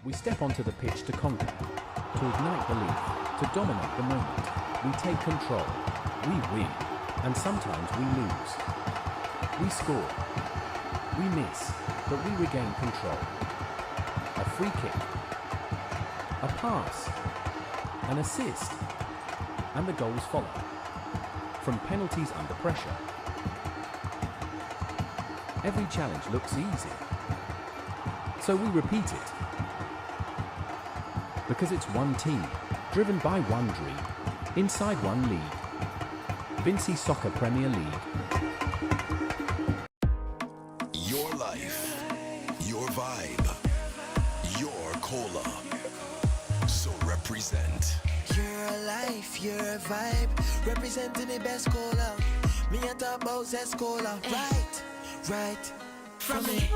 We step onto the pitch to conquer, to ignite belief, to dominate the moment. We take control, we win, and sometimes we lose. We score, we miss, but we regain control. A free kick, a pass, an assist, and the goals follow. From penalties under pressure. Every challenge looks easy. So we repeat it. Because it's one team, driven by one dream, inside one league. Vincy Soccer Premier League. Your life, your vibe, your cola. So represent. Your life, your vibe, representing the best cola. Me and talk about Zest Cola, right, from me.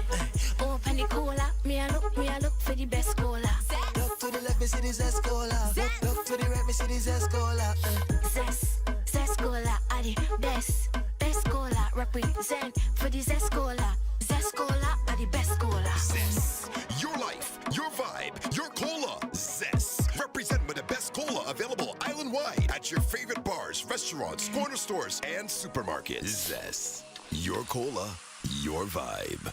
Open the cola, me a look for the best cola. Look to the left, me see the Zest Cola. Look to the right, me see the Zest Cola. Zest cola are the best cola. Represent for the Zest cola. Zest cola are the best cola. Zest. Your life, your vibe, your cola. Zest. Represent with the best cola available island-wide at your favorite bars, restaurants, corner stores, and supermarkets. Zest. Your cola, your vibe.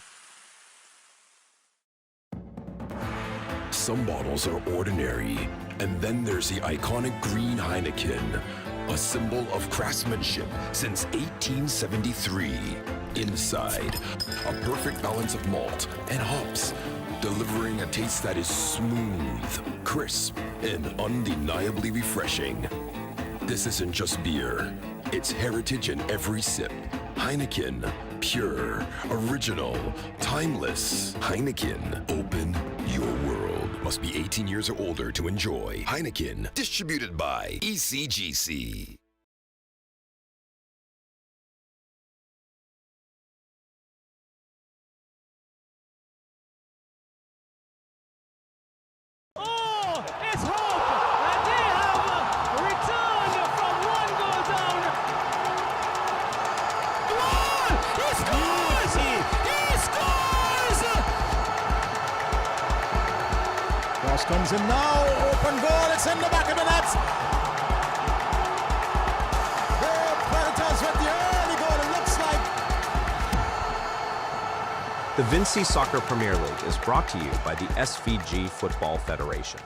Some bottles are ordinary, and then there's the iconic green Heineken, a symbol of craftsmanship since 1873. Inside, a perfect balance of malt and hops, delivering a taste that is smooth, crisp, and undeniably refreshing. This isn't just beer, it's heritage in every sip. Heineken, pure, original, timeless. Heineken, open your world. Must be 18 years or older to enjoy. Heineken, distributed by ECGC. Oh, it's hope! And they have returned from one goal down. Goal! He scores! He scores! Cross comes in now, open goal, it's in the back of the net. The Predators with the early goal, it looks like. The Vincy Soccer Premier League is brought to you by the SVG Football Federation.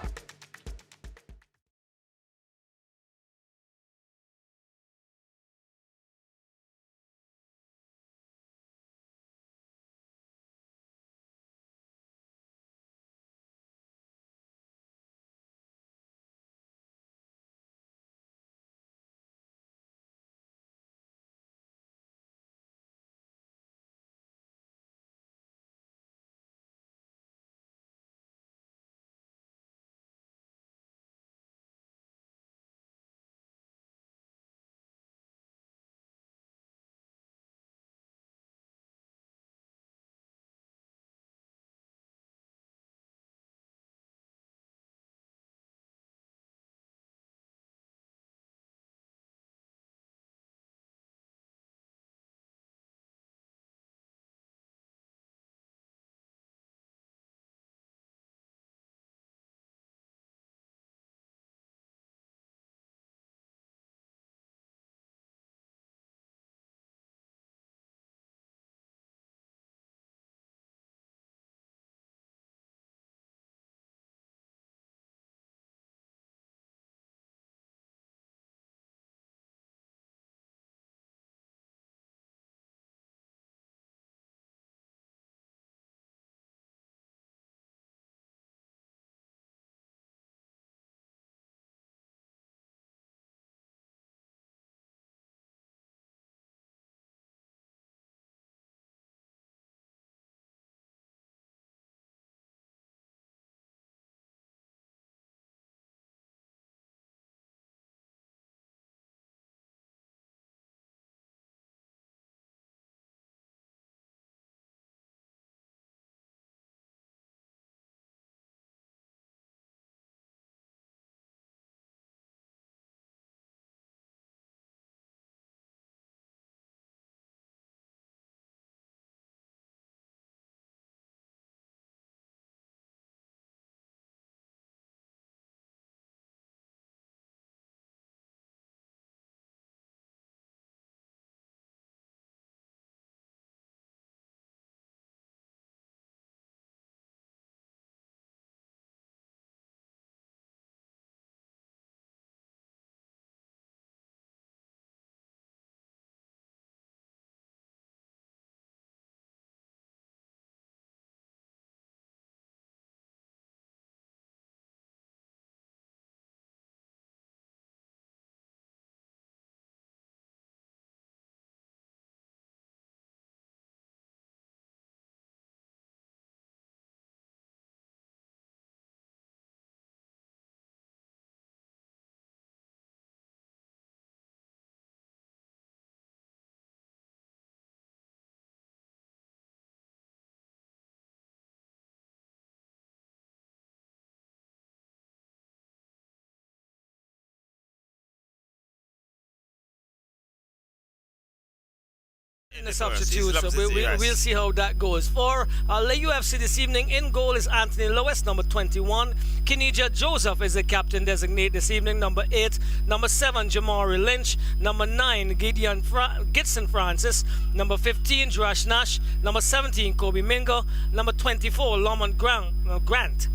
In the substitute, so we'll see how that goes. For Layou FC this evening, in goal is Anthony Lewis, number 21. Kinija Joseph is the captain designate this evening, number 8. Number 7, Jamari Lynch. Number 9, Gidson Francis. Number 15, Josh Nash. Number 17, Kobe Mingo. Number 24, Lamont Grant.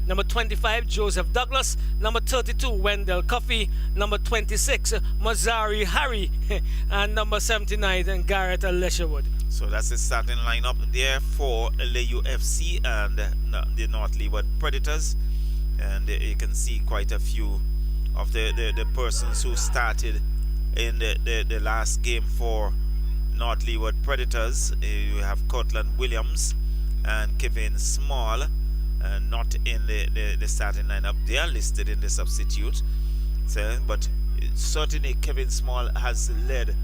Number 25, Joseph Douglas. Number 32, Wendell Coffey. Number 26, Mazari Harry. And number 79, Garrett Lesherwood. So that's the starting lineup there for Layou FC and the North Leeward Predators. And you can see quite a few of the persons who started in the last game for North Leeward Predators. You have Cortland Williams and Kevin Small. Not in the starting lineup. They are listed in the substitute. So, but certainly Kevin Small has led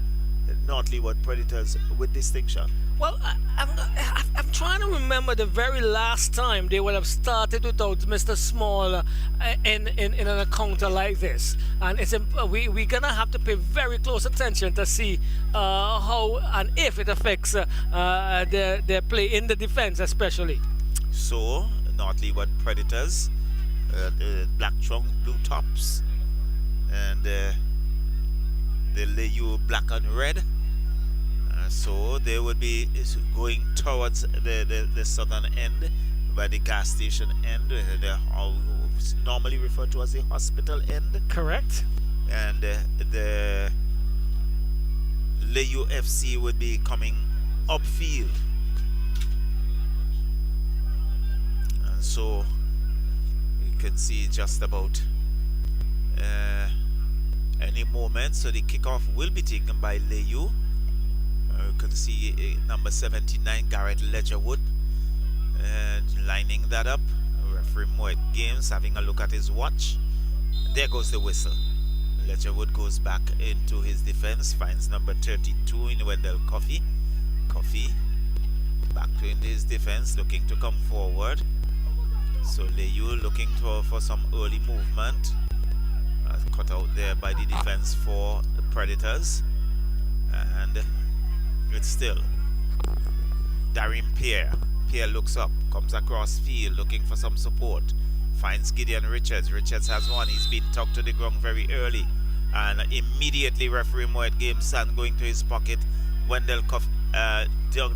North Leeward Predators with distinction. Well, I'm trying to remember the very last time they would have started without Mr. Small in an encounter like this. And we're going to have to pay very close attention to see how and if it affects their play in the defense especially. So, North Leeward Predators, the black trunk, blue tops, and the Layou black and red. So they would be going towards the southern end, by the gas station end, normally referred to as the hospital end. Correct. And the Layou FC would be coming upfield. So you can see just about any moment. So the kickoff will be taken by Layou. You can see number 79, Garrett Ledgerwood, lining that up. Referee Moet Games having a look at his watch. There goes the whistle. Ledgerwood goes back into his defense, finds number 32 in Wendell Coffey. Coffey back to into his defense, looking to come forward. So Layou looking for some early movement. Cut out there by the defense for the Predators. And it's still Darian Pierre. Pierre looks up, comes across field looking for some support. Finds Gideon Richards. Richards has one. He's been tucked to the ground very early. And immediately referee Moet Games going to his pocket. Wendell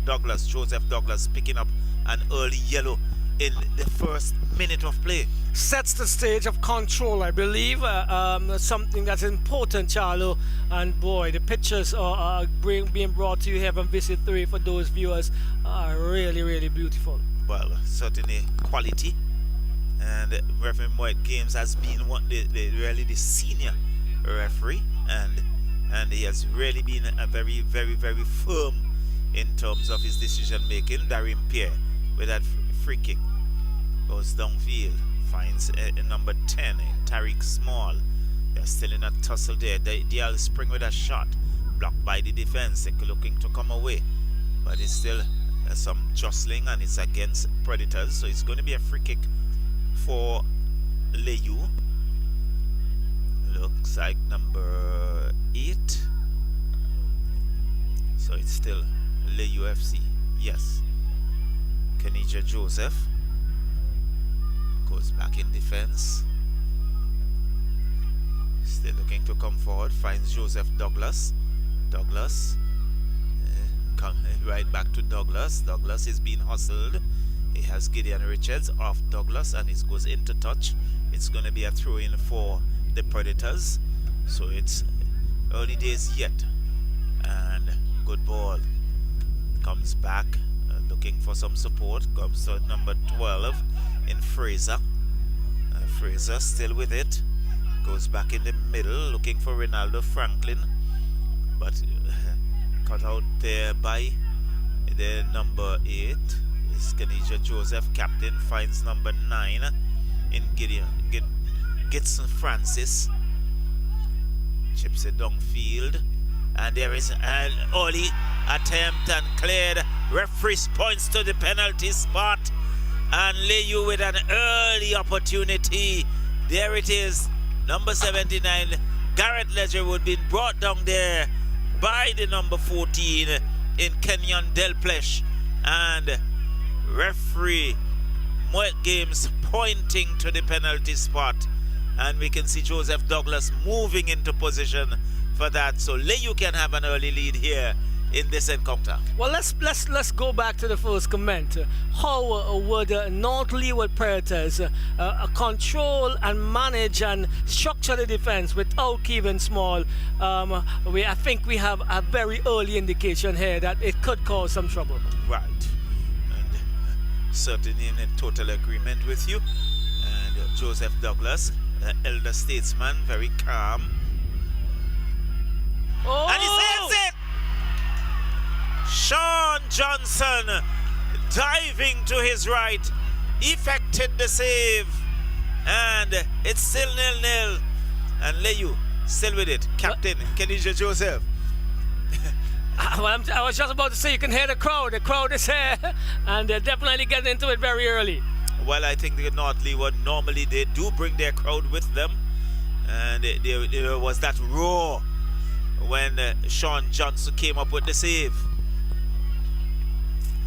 Douglas, Joseph Douglas picking up an early yellow in the first minute of play. Sets the stage of control, I believe. Something that's important, Charlo. And boy, the pictures are being brought to you here from Visit 3 for those viewers are really, really beautiful. Well, certainly quality. And Referee Moet Games has been really the senior referee, and he has really been a very, very, very firm in terms of his decision making. Darian Pierre with that free kick goes downfield, finds number 10 in Tariq Small. They're still in a tussle there. They'll spring with a shot, blocked by the defense. They're looking to come away, but it's still some jostling, and it's against Predators, so it's going to be a free kick for Layou. Looks like number 8. So it's still Layou FC. Yes. Kenija Joseph goes back in defense. Still looking to come forward. Finds Joseph Douglas. Douglas. Right back to Douglas. Douglas is being hustled. He has Gideon Richards off Douglas, and it goes into touch. It's going to be a throw-in for the Predators. So it's early days yet. And good ball. Comes back, looking for some support. Comes to number 12 in Fraser. Fraser still with it. Goes back in the middle, looking for Ronaldo Franklin. But cut out there by the number 8. Is Kenija Joseph, captain. Finds number 9 in Gidson Francis. Chips it downfield. And there is an early attempt and cleared. Referee points to the penalty spot. And Layou with an early opportunity. There it is. Number 79, Garrett Ledgerwood, been brought down there by the number 14 in Kenyon Delplesh, and referee Moet Games pointing to the penalty spot, and we can see Joseph Douglas moving into position for that, so Layou can have an early lead here in this encounter. Well, let's go back to the first comment. How would North Leeward Predators control and manage and structure the defense without Kevin Small? I think we have a very early indication here that it could cause some trouble. Right, and certainly in total agreement with you. And Joseph Douglas, the elder statesman, very calm. Oh! And he saves it! Sean Johnson diving to his right, effected the save, and it's still 0-0. And Layou still with it. Captain Kenija Joseph. Well, I was just about to say, you can hear the crowd. The crowd is here, and they're definitely getting into it very early. Well, I think the North Leeward normally they do bring their crowd with them, and there was that roar when Sean Johnson came up with the save.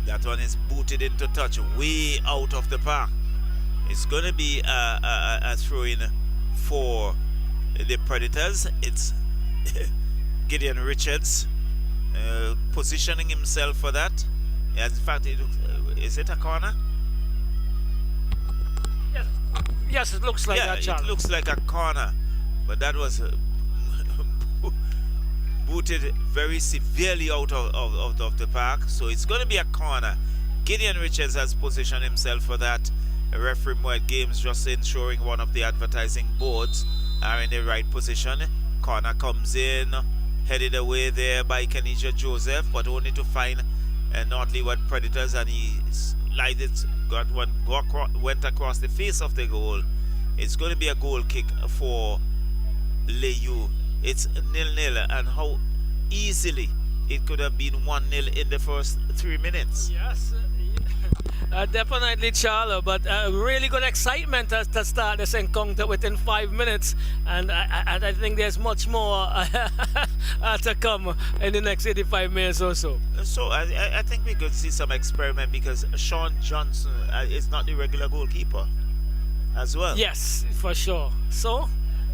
That one is booted into touch, way out of the park. It's going to be a throw-in for the Predators. It's Gideon Richards positioning himself for that. In fact, is it a corner? Yes, it looks like that, Charles. It looks like a corner, but that was booted very severely out of the park, so it's going to be a corner. Gideon Richards has positioned himself for that. Referee Moet Games just ensuring one of the advertising boards are in the right position. Corner comes in, headed away there by Kenija Joseph, but only to find North Leeward Predators, and he went across the face of the goal. It's going to be a goal kick for Layou. It's 0-0, and how easily it could have been 1-0 in the first 3 minutes. Yes, definitely, Charlo, but really good excitement to start this encounter within 5 minutes, and I think there's much more to come in the next 85 minutes or so. So I think we could see some experiment, because Sean Johnson is not the regular goalkeeper as well. Yes, for sure. So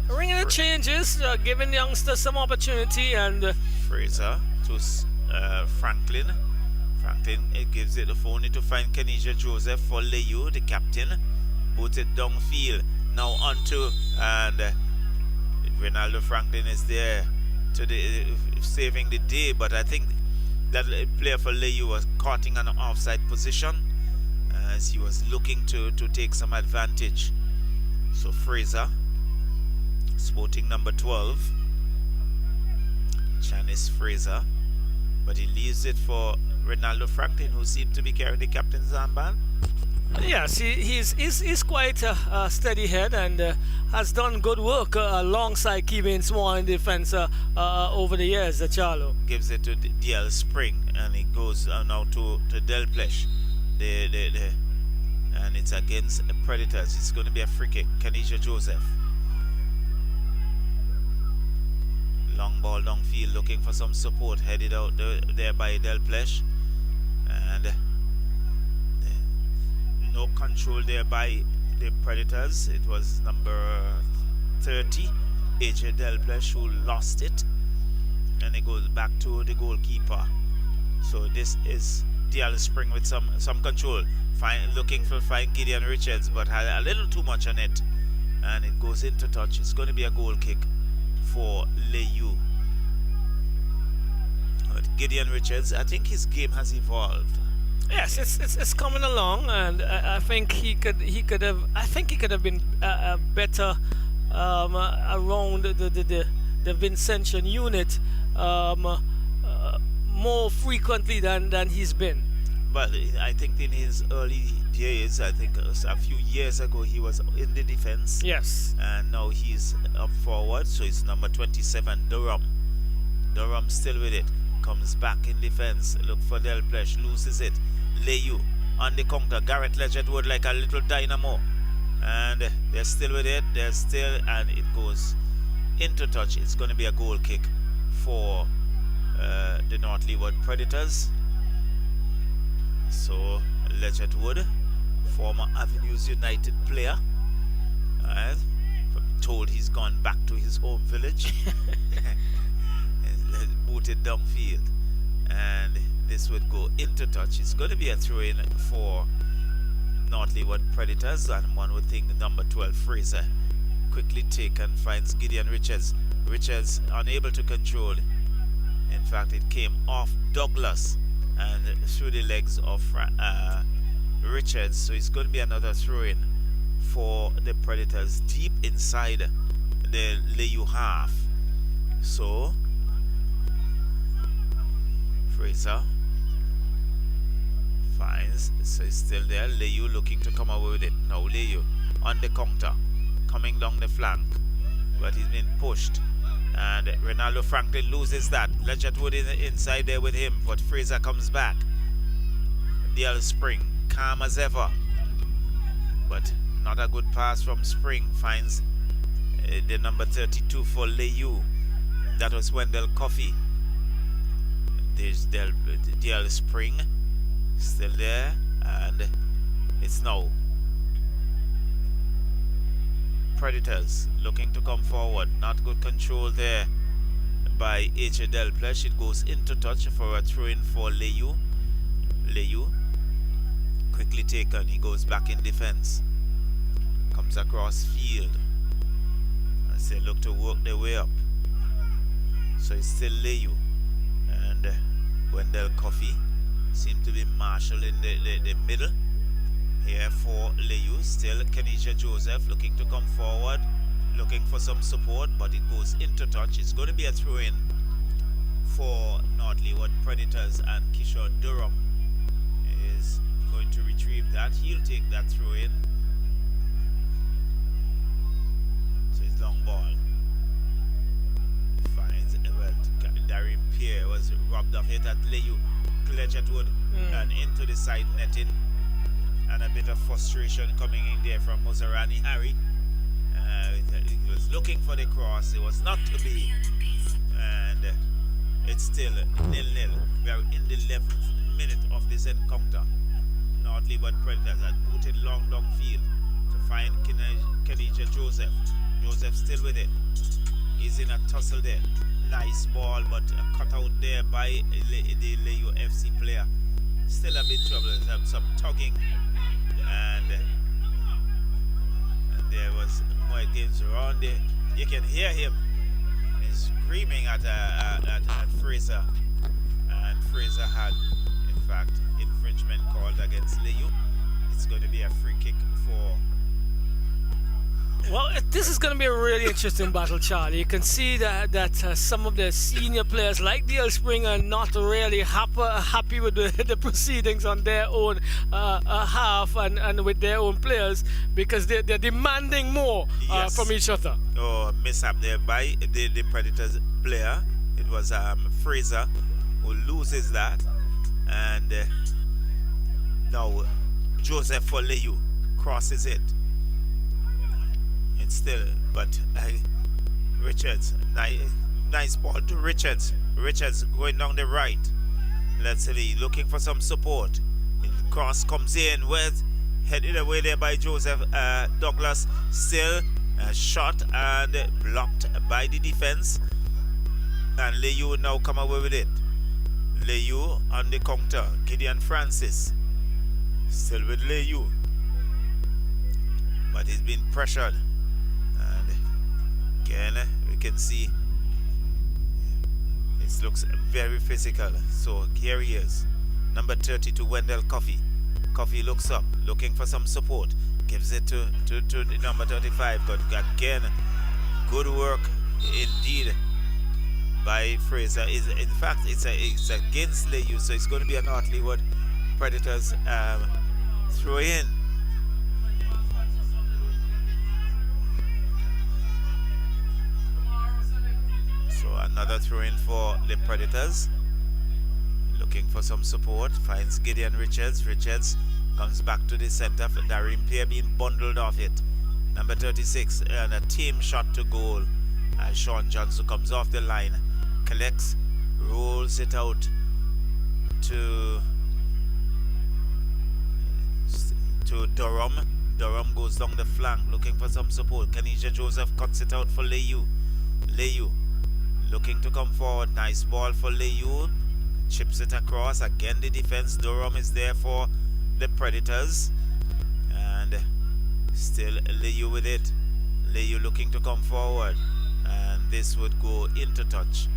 ringing the changes, giving youngsters some opportunity, and Fraser to Franklin. Franklin, it gives it the phone to find Kenija Joseph for Layou, the captain. Boots it downfield. Now onto, and Ronaldo Franklin is there to saving the day, but I think that player for Layou was caught in an offside position as he was looking to take some advantage. So Fraser, sporting number 12, Janice Fraser, but he leaves it for Ronaldo Franklin, who seemed to be carrying the captain's armband. Yes, he's quite a steady head, and has done good work alongside Kevin Small in defense over the years, Charlo. Gives it to DL Spring, and it goes now to Delplesh. And it's against the Predators. It's going to be a free kick. Kenija Joseph. Long ball downfield, looking for some support, headed out there by Delplesh, and no control there by the Predators. It was number 30, AJ Delplesh, who lost it, and it goes back to the goalkeeper. So this is DL Spring with some control, looking for Gideon Richards, but had a little too much on it, and it goes into touch. It's going to be a goal kick for Layou. Gideon Richards, I think his game has evolved. Yes, it's coming along, and I think he could have been better around the Vincentian unit more frequently than he's been. But I think in his early days, I think a few years ago, he was in the defense. Yes. And now he's up forward, so it's number 27, Durham. Durham still with it. Comes back in defense. Look for Delplesh. Loses it. Layou on the counter. Garrett Ledgerwood like a little dynamo. And they're still with it. They're still, and it goes into touch. It's going to be a goal kick for the North Leeward Predators. So Legend Wood, former Avenues United player, told he's gone back to his home village, booted downfield, and this would go into touch. It's going to be a throw-in for North Leeward Predators, and one would think the number 12 Fraser quickly taken, finds Gideon Richards. Richards unable to control. In fact, it came off Douglas and through the legs of Richards. So it's going to be another throw-in for the Predators deep inside the Layou half. So Fraser finds, so it's still there. Layou looking to come away with it. Now Layou on the counter, coming down the flank, but he's been pushed. And Ronaldo Franklin loses that. Legend Wood is inside there with him, but Fraser comes back. DL Spring, calm as ever, but not a good pass from Spring. Finds the number 32 for Layou. That was Wendell Coffey. There's DL Spring still there, and it's now Predators looking to come forward. Not good control there by H.A. Delplesh. It goes into touch for a throw-in for Layou. Layou quickly taken. He goes back in defense. Comes across field. As they look to work their way up. So it's still Layou. And Wendell Coffey seem to be marshalling the middle here for Layou. Still Kenisha Joseph looking to come forward, looking for some support, but it goes into touch. It's going to be a throw-in for North Leeward Predators, and Kishore Durham is going to retrieve that. He'll take that throw-in. So it's long ball. Finds, well, Darian Pierre was robbed of it at Layou. Legend Wood and into the side netting. And a bit of frustration coming in there from Mozarani Harry. He was looking for the cross. It was not to be. And it's still 0-0. We are in the 11th minute of this encounter. North Leeward Predators had booted long downfield to find Kenija Joseph. Joseph still with it. He's in a tussle there. Nice ball, but cut out there by the Layou FC player. Still a bit trouble. Some tugging. And there was more games around there. You can hear him. He's screaming at Fraser. And Fraser had, in fact, infringement called against Layou. It's going to be a free kick for... Well, this is going to be a really interesting battle, Charlie. You can see that some of the senior players like DL Spring are not really happy with the proceedings on their own half and with their own players, because they're demanding more from each other. Oh, mishap there by the Predators player. It was Fraser who loses that. And now Joseph for Layou crosses it. Still, but Richards, nice ball to Richards. Richards going down the right. Let's see, looking for some support. The cross comes in, with headed away there by Joseph Douglas. Still shot and blocked by the defense. And Layou now come away with it. Layou on the counter. Gideon Francis still with Layou, but he's been pressured. Again, we can see it looks very physical. So here he is, number 32, Wendell Coffey. Coffey looks up, looking for some support. Gives it to the number 35. But again, good work indeed by Fraser. In fact, it's against Layou, so it's going to be a North Leeward Predators throw in. So another throw-in for the Predators. Looking for some support. Finds Gideon Richards. Richards comes back to the center for Darian Pierre being bundled off it. Number 36 and a team shot to goal. Sean Johnson comes off the line. Collects rolls it out to Durham. Durham goes down the flank looking for some support. Kenija Joseph cuts it out for Layou. Layou looking to come forward. Nice ball for Layou. Chips it across. Again the defense. Durham is there for the Predators. And still Layou with it. Layou looking to come forward. And this would go into touch.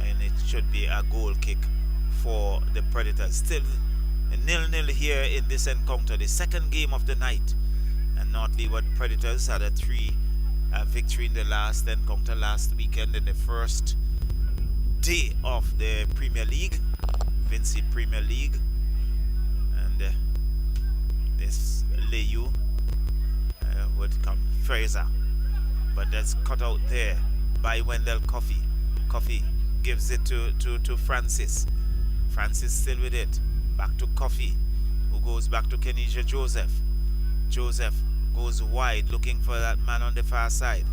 And it should be a goal kick for the Predators. Still 0-0 here in this encounter. The second game of the night. And North Leeward Predators had a 3 victory in the last encounter last weekend in the first day of the Premier League, Vincy Premier League. And this Layou would come Fraser, but that's cut out there by Wendell Coffey. Coffey gives it to Francis. Francis still with it. Back to Coffey, who goes back to Kenija Joseph. Joseph goes wide looking for that man on the far side,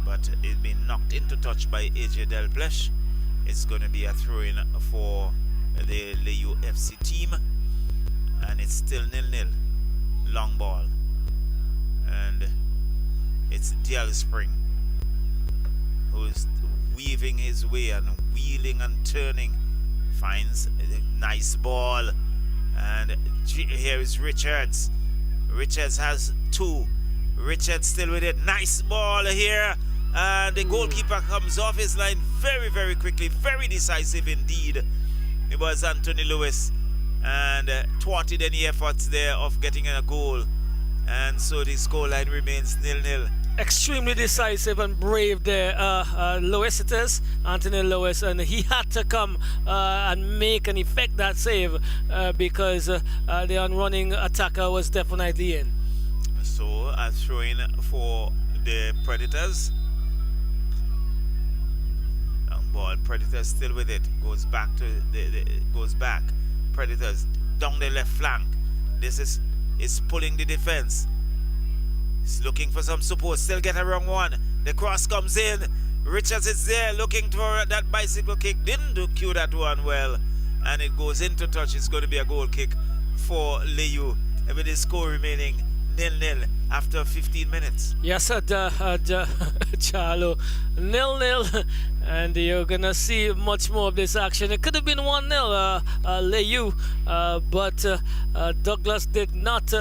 but it's been knocked into touch by AJ Delplesh. It's going to be a throw-in for the Layou FC team, and it's still 0-0. Long ball, and it's Dial Spring who's weaving his way and wheeling and turning. Finds a nice ball, and here is Richards. Richards has 2. Richards still with it. Nice ball here, and the goalkeeper comes off his line very, very quickly. Very decisive indeed. It was Anthony Lewis, and thwarted any efforts there of getting a goal, and so the scoreline remains 0-0. Extremely decisive and brave there, Lewis it is, Anthony Lewis, and he had to come and make and effect that save because the unrunning attacker was definitely in. So a throw-in for the Predators. Long ball, Predators still with it. Goes back to goes back. Predators down the left flank. This is pulling the defense. He's looking for some support. Still get a wrong one. The cross comes in. Richards is there looking for that bicycle kick. Didn't do cue that one well. And it goes into touch. It's going to be a goal kick for Layou. With the score remaining 0-0 after 15 minutes. Yes, Charlo. 0-0. And you're going to see much more of this action. It could have been 1-0, Layou. But Douglas did not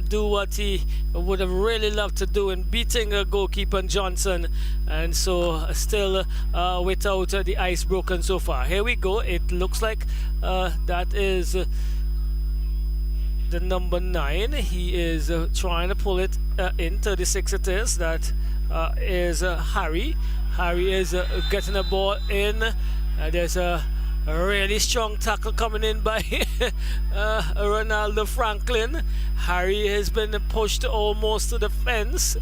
do what he would have really loved to do in beating goalkeeper Johnson. And so still without the ice broken so far. Here we go. It looks like that is the number 9. He is trying to pull it in. 36 it is. That is Harry. Harry is getting the ball in. There's a really strong tackle coming in by Ronaldo Franklin. Harry has been pushed almost to the fence,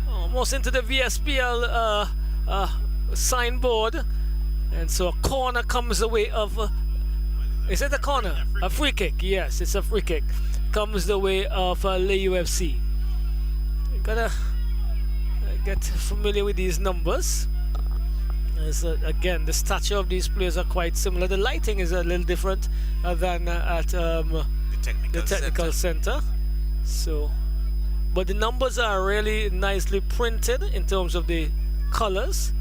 almost into the VSPL signboard. And so a corner comes the way of... is it a corner? A free kick. Yes, it's a free kick. Comes the way of Layou FC. You gotta get familiar with these numbers. As, again, the stature of these players are quite similar. The lighting is a little different than at the technical center. So, but the numbers are really nicely printed in terms of the colors.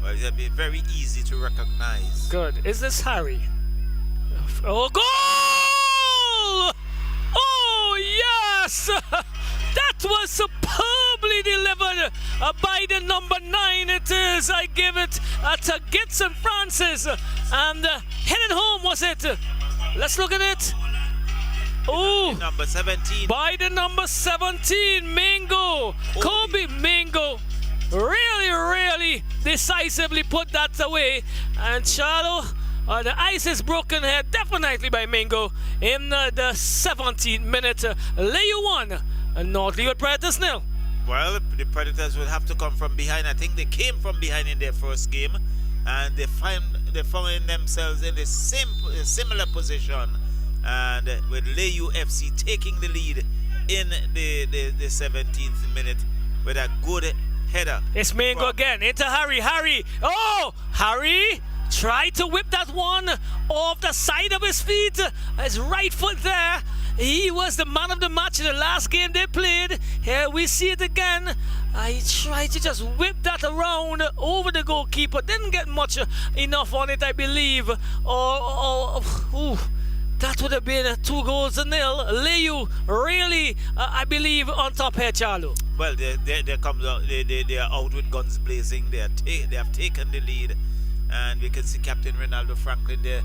Well, it'll be very easy to recognize. Good. Is this Harry? Oh, goal! Oh, yes! That was superbly delivered by the number 9. It is. I give it to Gibson Francis. And heading home, was it? Let's look at it. Oh, number 17. By the number 17, Mingo. Kobe Mingo. Really decisively put that away. And Charlo, the ice is broken here definitely by Mingo in the 17th minute. Layou 1 and North Leeward Predators 0. Well, the Predators will have to come from behind. I think they came from behind in their first game, and they find themselves in the similar position, and with Layou FC taking the lead in the 17th minute with a good header. It's Mango again. Into Harry. Harry. Oh! Harry tried to whip that one off the side of his feet. His right foot there. He was the man of the match in the last game they played. Here we see it again. He tried to just whip that around over the goalkeeper. Didn't get much enough on it, I believe. That would have been 2-0. Layou really, I believe, on top here, Charlo. Well, they are out with guns blazing. They have taken the lead. And we can see Captain Ronaldo Franklin there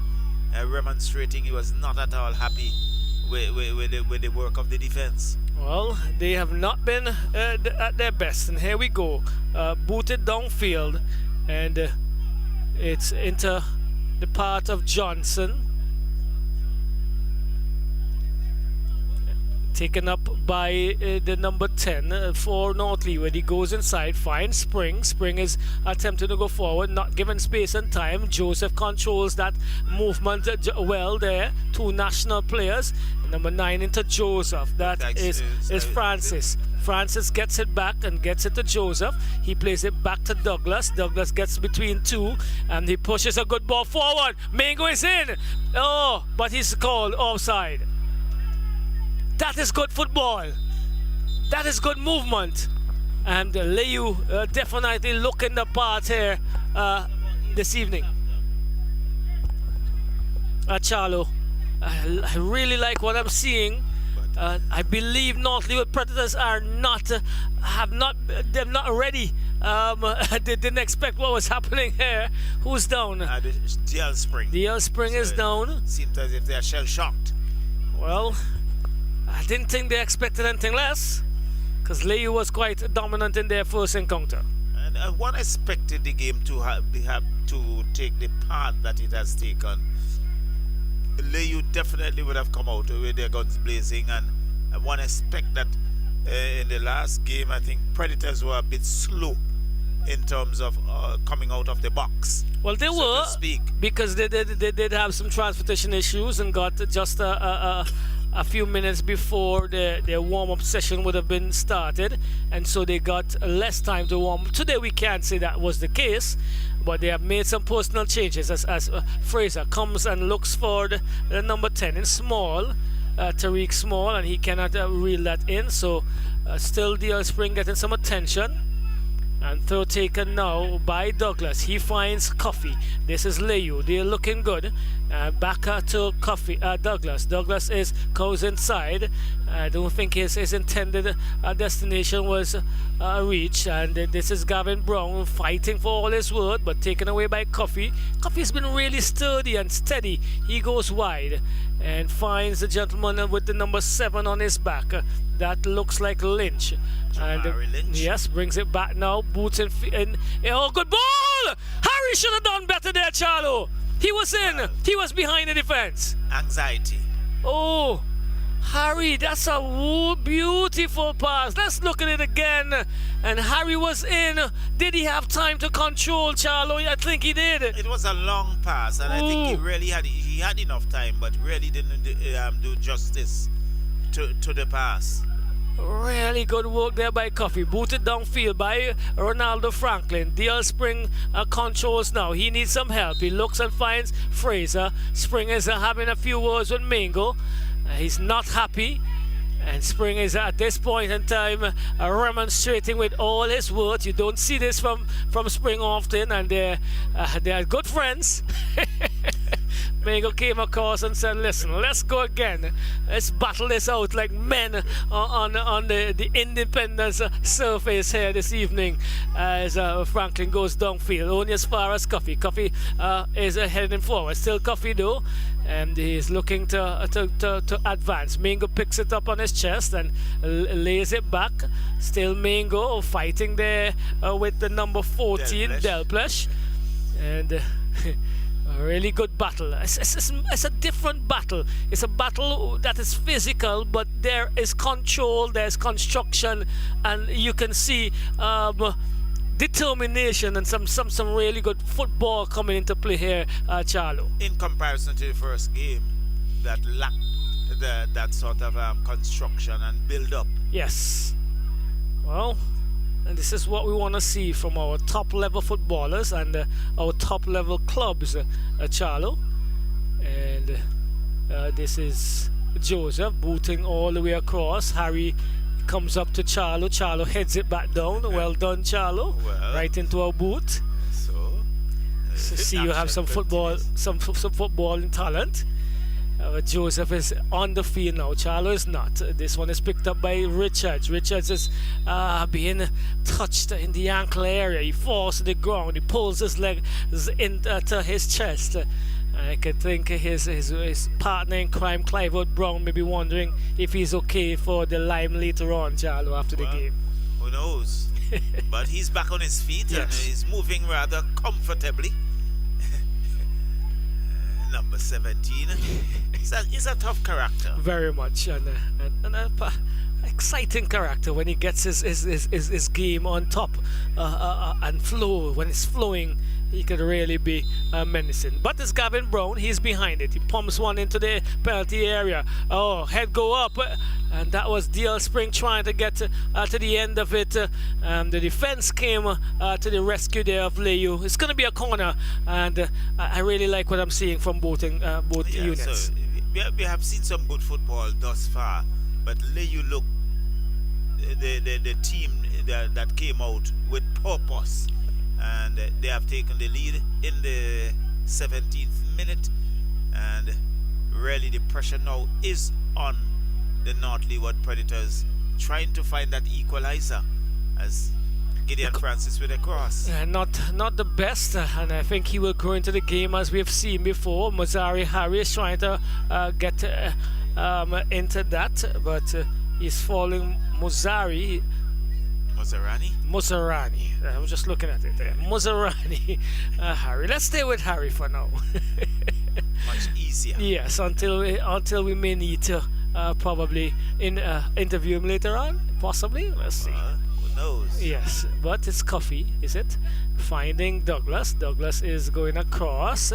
remonstrating. He was not at all happy with the work of the defense. Well, they have not been at their best. And here we go. Booted downfield. And it's into the part of Johnson. Taken up by the number 10 for North Leeward. He goes inside, finds Spring. Spring is attempting to go forward, not given space and time. Joseph controls that movement well there. 2 national players. Number 9 into Joseph. That is Francis. Francis gets it back and gets it to Joseph. He plays it back to Douglas. Douglas gets between 2 and he pushes a good ball forward. Mango is in. Oh, but he's called offside. That is good football. That is good movement. And Layou definitely looking the part here this evening. Charlo, I really like what I'm seeing. I believe North Leeward Predators are they're not ready. They didn't expect what was happening here. Who's down? DL Spring. DL Spring is down. Seems as if they're shell-shocked. Well, I didn't think they expected anything less, because Layou was quite dominant in their first encounter. And one expected the game to have to take the path that it has taken. Layou definitely would have come out with their guns blazing, and one expect that in the last game, I think Predators were a bit slow in terms of coming out of the box. Well, they were, because they did have some transportation issues and got just a few minutes before their warm-up session would have been started, and so they got less time to warm up. Today we can't say that was the case, but they have made some personal changes as Fraser comes and looks for the number 10 in Small, Tariq Small, and he cannot reel that in, so still DL Spring getting some attention. And throw taken now by Douglas. He finds Coffee. This is Layou. They're looking good. Back to Coffee. Douglas. Douglas goes inside. I don't think his intended destination was reached. And this is Gavin Brown fighting for all his worth, but taken away by Coffee. Coffee's been really sturdy and steady. He goes wide and finds the gentleman with the number 7 on his back. That looks like Lynch. And Lynch. Yes, brings it back now. Boots in. Oh, good ball! Harry should have done better there, Charlo. He was in. He was behind the defense. Anxiety. Oh, Harry, that's a beautiful pass. Let's look at it again. And Harry was in. Did he have time to control, Charlo? I think he did. It was a long pass, and I think he really had enough time, but really didn't do justice to the pass. Really good work there by Coffee. Booted downfield by Ronaldo Franklin. DL Spring controls now. He needs some help. He looks and finds Fraser. Spring is having a few words with Mingo. He's not happy. And Spring is at this point in time remonstrating with all his words. You don't see this from Spring often, and they're good friends. Mingo came across and said, listen, let's go again. Let's battle this out like men on the Independence surface here this evening as Franklin goes downfield, only as far as Coffee. Coffee is heading forward. Still Coffee though, and he's looking to advance. Mingo picks it up on his chest and lays it back. Still Mingo fighting there with the number 14, Delplesh. And a really good battle. It's a different battle. It's a battle that is physical, but there is control, there's construction, and you can see determination and some really good football coming into play here, Charlo. In comparison to the first game, that lacked that sort of construction and build-up. Yes. Well, And this is what we want to see from our top level footballers and our top level clubs, Charlo. And this is Joseph booting all the way across. Harry comes up to Charlo. Charlo heads it back down. Well done, Charlo. Well, right into our boot. So See, you have some football, some footballing talent. Joseph is on the field now. Charlo is not. This one is picked up by Richards. Richards is being touched in the ankle area. He falls to the ground. He pulls his leg into his chest. I could think his partner in crime, Clivewood Brown, may be wondering if he's okay for the lime later on, Charlo, after the game. Who knows? But he's back on his feet and he's moving rather comfortably. Number 17. He's a tough character. Very much, and exciting character when he gets his game on top and flow. When it's flowing, he could really be menacing. But it's Gavin Brown. He's behind it. He pumps one into the penalty area. Oh, head go up, and that was DL Spring trying to get to the end of it. The defense came to the rescue there of Layou. It's going to be a corner, and I really like what I'm seeing from both units. So we have seen some good football thus far, but Layou look the team that came out with purpose. And they have taken the lead in the 17th minute, and really the pressure now is on the North Leeward Predators, trying to find that equalizer as Gideon Francis with a cross. Not the best, and I think he will go into the game as we have seen before. Mozari Harry is trying to get into that, but he's falling. Mozarani. I was just looking at it there. Mozarani. Harry. Let's stay with Harry for now. Much easier. Yes, until we may need to probably interview him later on. Possibly. Let's see. Who knows? Yes, but it's Coffee, is it? Finding Douglas. Douglas is going across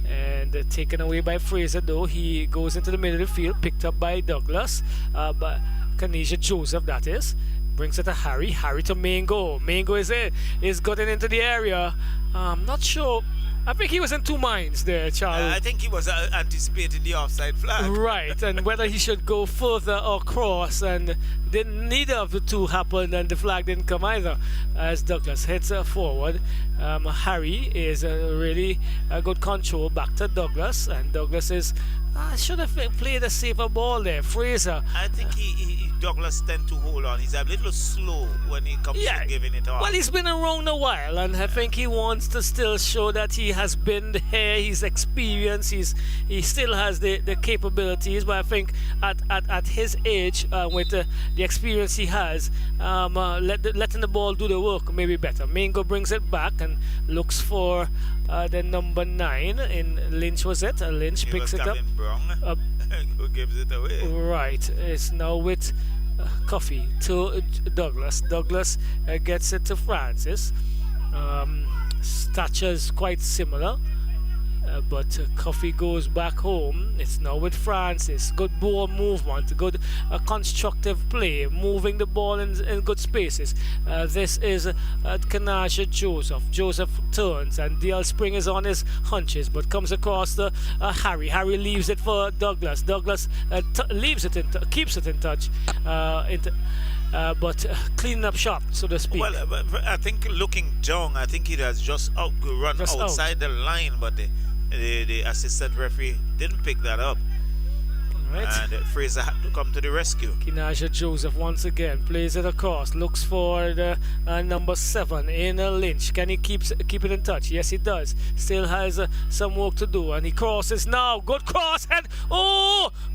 and taken away by Fraser, though. He goes into the middle of the field, picked up by Douglas. But Kanisha Joseph, that is. Brings it to Harry. Harry to Mango. Mango is getting into the area. Not sure. I think he was in two minds there, Charles. I think he was anticipating the offside flag. Right, and whether he should go further or cross, and neither of the two happened, and the flag didn't come either. As Douglas heads forward, Harry is really a good control back to Douglas, and Douglas is should have played a safer ball there. Fraser. I think Douglas tend to hold on. He's a little slow when he comes to giving it off. Well, he's been around a while, and I think he wants to still show that he has been there. He's experienced. He still has the capabilities. But I think at his age, with the experience he has, letting the ball do the work may be better. Mango brings it back and looks for the number 9 in Lynch. Was it? Lynch picks it up. Who gives it away? Right. It's now with Coffee to Douglas. Douglas gets it to Francis. Stature's quite similar, but Coffee goes back home. It's now with Francis. Good ball movement, good constructive play, moving the ball in good spaces. This is Kanaja Joseph. Joseph turns, and DL Spring is on his hunches, but comes across the Harry. Harry leaves it for Douglas. Douglas leaves it keeps it in touch. But cleaning up shop, so to speak. Well, I think looking down, I think it has just run outside the line, but the assistant referee didn't pick that up. Right. And Fraser had to come to the rescue. Kinaja Joseph once again plays it across, looks for the number 7 in Lynch. Can he keep it in touch? Yes, he does. Still has some work to do, and he crosses now. Good cross, and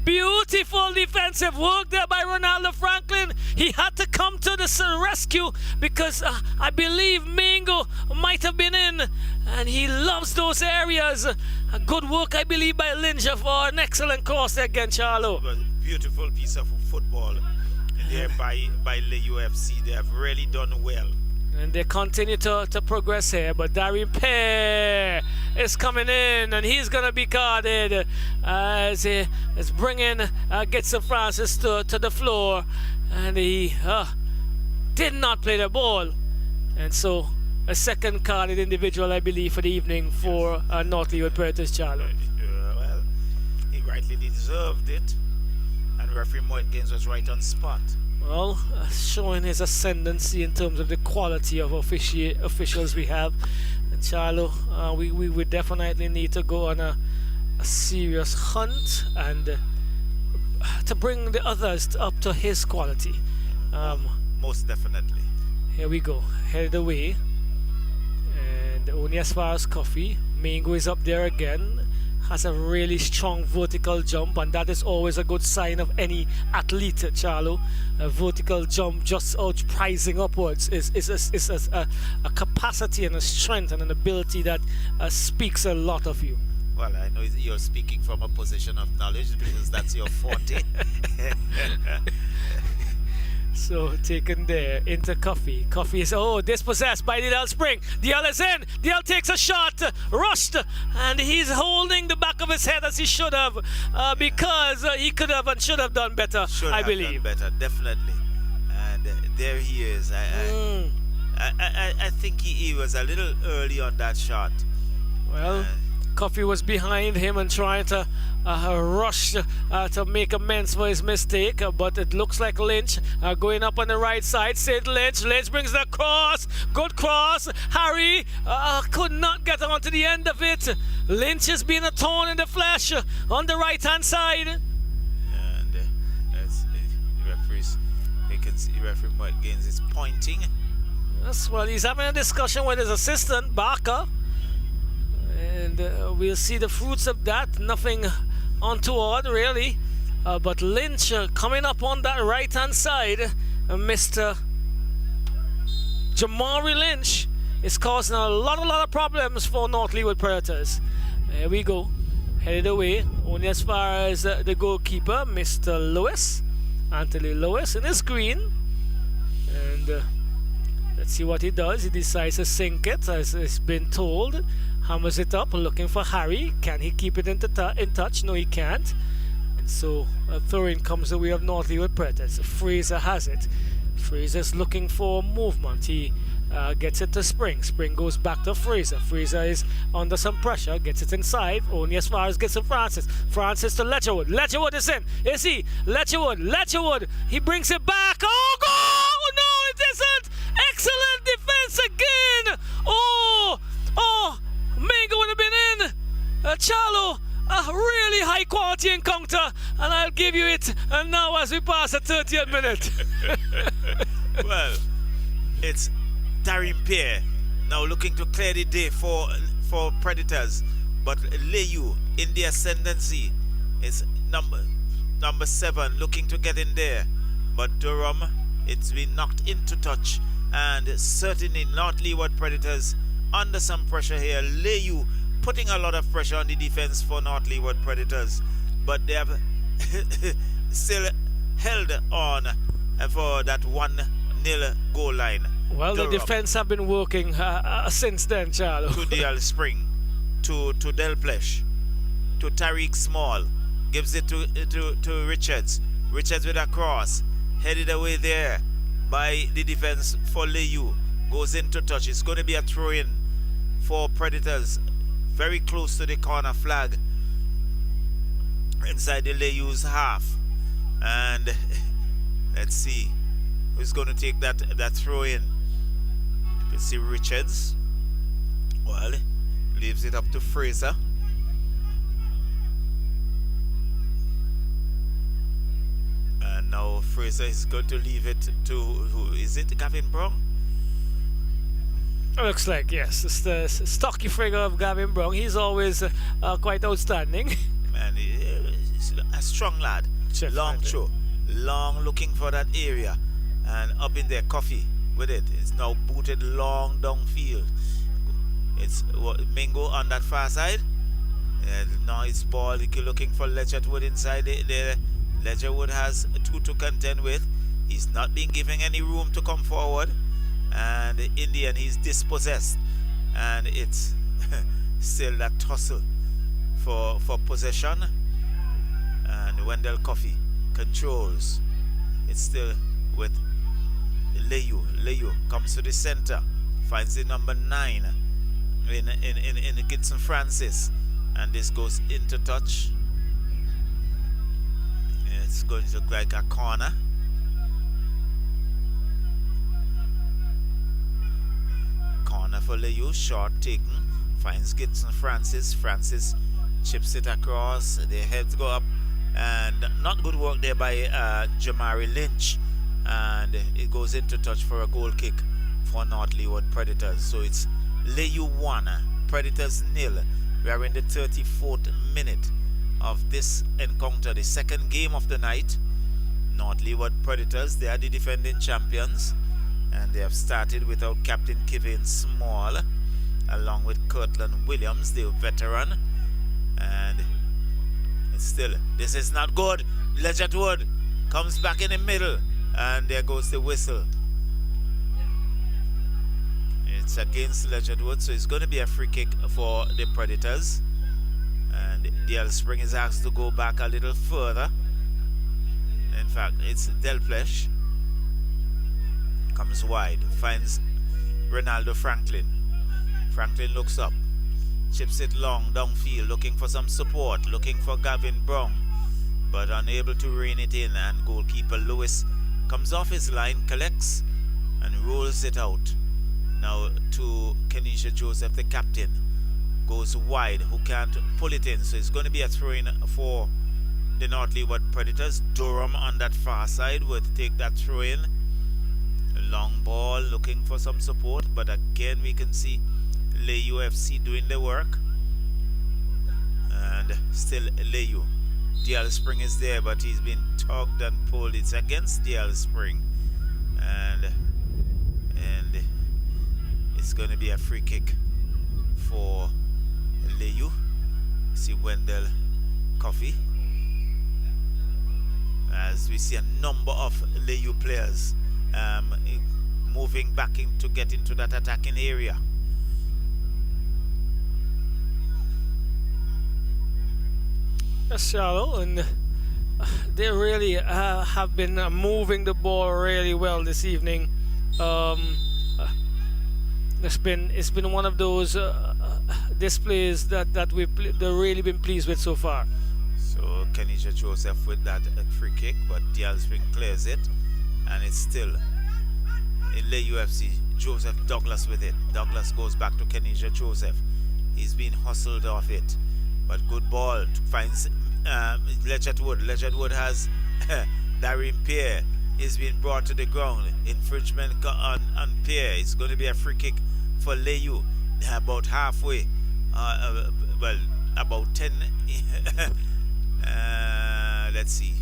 beautiful defensive work there by Ronaldo Franklin. He had to come to the rescue because I believe Mingo might have been in, and he loves those areas. Good work, I believe, by Lynch for an excellent cross there again, Charlo. Beautiful piece of football there by Layou FC. They have really done well. And they continue to progress here, but Darian Pear is coming in, and he's going to be carded as he is bringing Getson Francis to the floor. And he did not play the ball. And so a second carded individual, I believe, for the evening for North Leeward Predators, Charlo. Well, he rightly deserved it. And referee Mortgains was right on spot. Well, showing his ascendancy in terms of the quality of officials we have. And Charlo, we would definitely need to go on a serious hunt and to bring the others up to his quality. Most definitely. Here we go, headed away. And only as far as Coffee. Mango is up there again. Has a really strong vertical jump, and that is always a good sign of any athlete, Charlo. A vertical jump just outprising upwards is a capacity and a strength and an ability that speaks a lot of you. Well, I know you're speaking from a position of knowledge because that's your forte. So taken there into Coffee. Coffee is dispossessed by DL Spring. DL is in. DL takes a shot, rushed, and he's holding the back of his head as he should have, because he could have and should have done better. I believe. Done better, definitely. And there he is. I think he was a little early on that shot. Well, Coffee was behind him and trying to rush to make amends for his mistake, but it looks like Lynch going up on the right side. Sid Lynch brings the cross, good cross. Harry could not get onto the end of it. Lynch is being a thorn in the flesh on the right hand side. And referee Mortgains is pointing. Yes, well, he's having a discussion with his assistant Barker. And we'll see the fruits of that. Nothing untoward, really. But Lynch coming up on that right-hand side, Mr. Jamari Lynch is causing a lot of problems for North Leeward Predators. There we go. Headed away. Only as far as the goalkeeper, Mr. Lewis. Anthony Lewis in his green. And let's see what he does. He decides to sink it, as has been told. Hammers it up, looking for Harry. Can he keep it in touch? No, he can't. And so a throw-in comes the way of North Leeward Predators. Fraser has it. Fraser's looking for movement. He gets it to Spring. Spring goes back to Fraser. Fraser is under some pressure, gets it inside. Only as far as gets to Francis. Francis to Ledgerwood. Ledgerwood is in. Is he? Ledgerwood. He brings it back. Oh, goal! No, it isn't. Excellent defense again. Oh. Mango would have been in. Charlo, a really high quality encounter, and I'll give you it. And now as we pass the 30th minute. Well, it's Darren Pierre now looking to clear the day for Predators, but Layou in the ascendancy is number 7 looking to get in there, but Durham, it's been knocked into touch, and certainly North Leeward Predators under some pressure here. Layou putting a lot of pressure on the defense for North Leeward Predators, but they have still held on for that 1-0 goal line. Well, Durham. The defense have been working since then, Charlo. To DL Spring, to Delplesh, to Tariq Small, gives it to Richards. Richards with a cross, headed away there by the defense for Layou. Goes into touch. It's going to be a throw-in for Predators, very close to the corner flag inside the Layou's half. And let's see who's going to take that throw-in. You see Richards. Well, leaves it up to Fraser. And now Fraser is going to leave it to, who is it? Gavin Brown? Looks like, yes. It's the stocky figure of Gavin Brown. He's always quite outstanding. Man, he's a strong lad. Long throw. Long looking for that area. And up in there, Coffee with it. It's now booted long downfield. It's Mingo on that far side. And now it's ball looking for Ledgerwood inside there. Ledgerwood has 2 to contend with. He's not being given any room to come forward. And in the end, he's dispossessed. And it's still that tussle for possession. And Wendell Coffee controls. It's still with Layou comes to the center, finds the number 9 in Gibson Francis, and this goes into touch. It's going to look like a corner. Corner for Layou, short taken, finds Gibson Francis. Francis chips it across, their heads go up, and not good work there by Jamari Lynch, and it goes into touch for a goal kick for North Leeward Predators. So it's Layou 1, Predators 0. We are in the 34th minute of this encounter, the second game of the night. North Leeward Predators, they are the defending champions, and they have started without Captain Kevin Small, along with Kirtland Williams, the veteran. And it's still, this is not good. Ledgett Wood comes back in the middle, and there goes the whistle. It's against Ledgett Wood, so it's going to be a free kick for the Predators. And Dale Spring is asked to go back a little further. In fact, it's Delplesh. Comes wide, finds Ronaldo Franklin. Franklin looks up, chips it long downfield, looking for some support, looking for Gavin Brown, but unable to rein it in, and goalkeeper Lewis comes off his line, collects, and rolls it out. Now to Kenisha Joseph, the captain. Goes wide, who can't pull it in, so it's going to be a throw-in for the North Leeward Predators. Durham on that far side would take that throw-in. Long ball, looking for some support, but again we can see Layou FC doing the work. And still Layou. DL Spring is there, but he's been tugged and pulled. It's against DL Spring. And it's going to be a free kick for Layou. See Wendell Coffey. As we see a number of Layou players moving back in to get into that attacking area. Yes, Shallow, and they really have been moving the ball really well this evening. It's been one of those displays that we've really been pleased with so far. So Kenisha Joseph with that free kick, but Dial Spring clears it, and it's still in Layou UFC. Joseph Douglas with it. Douglas goes back to Kenisha Joseph. He's been hustled off it, but good ball finds Ledgett Wood. Ledgett Wood has Darren Pierre. He's been brought to the ground. Infringement on Pierre. It's going to be a free kick for Layou. They're about halfway. Well, about 10. Let's see.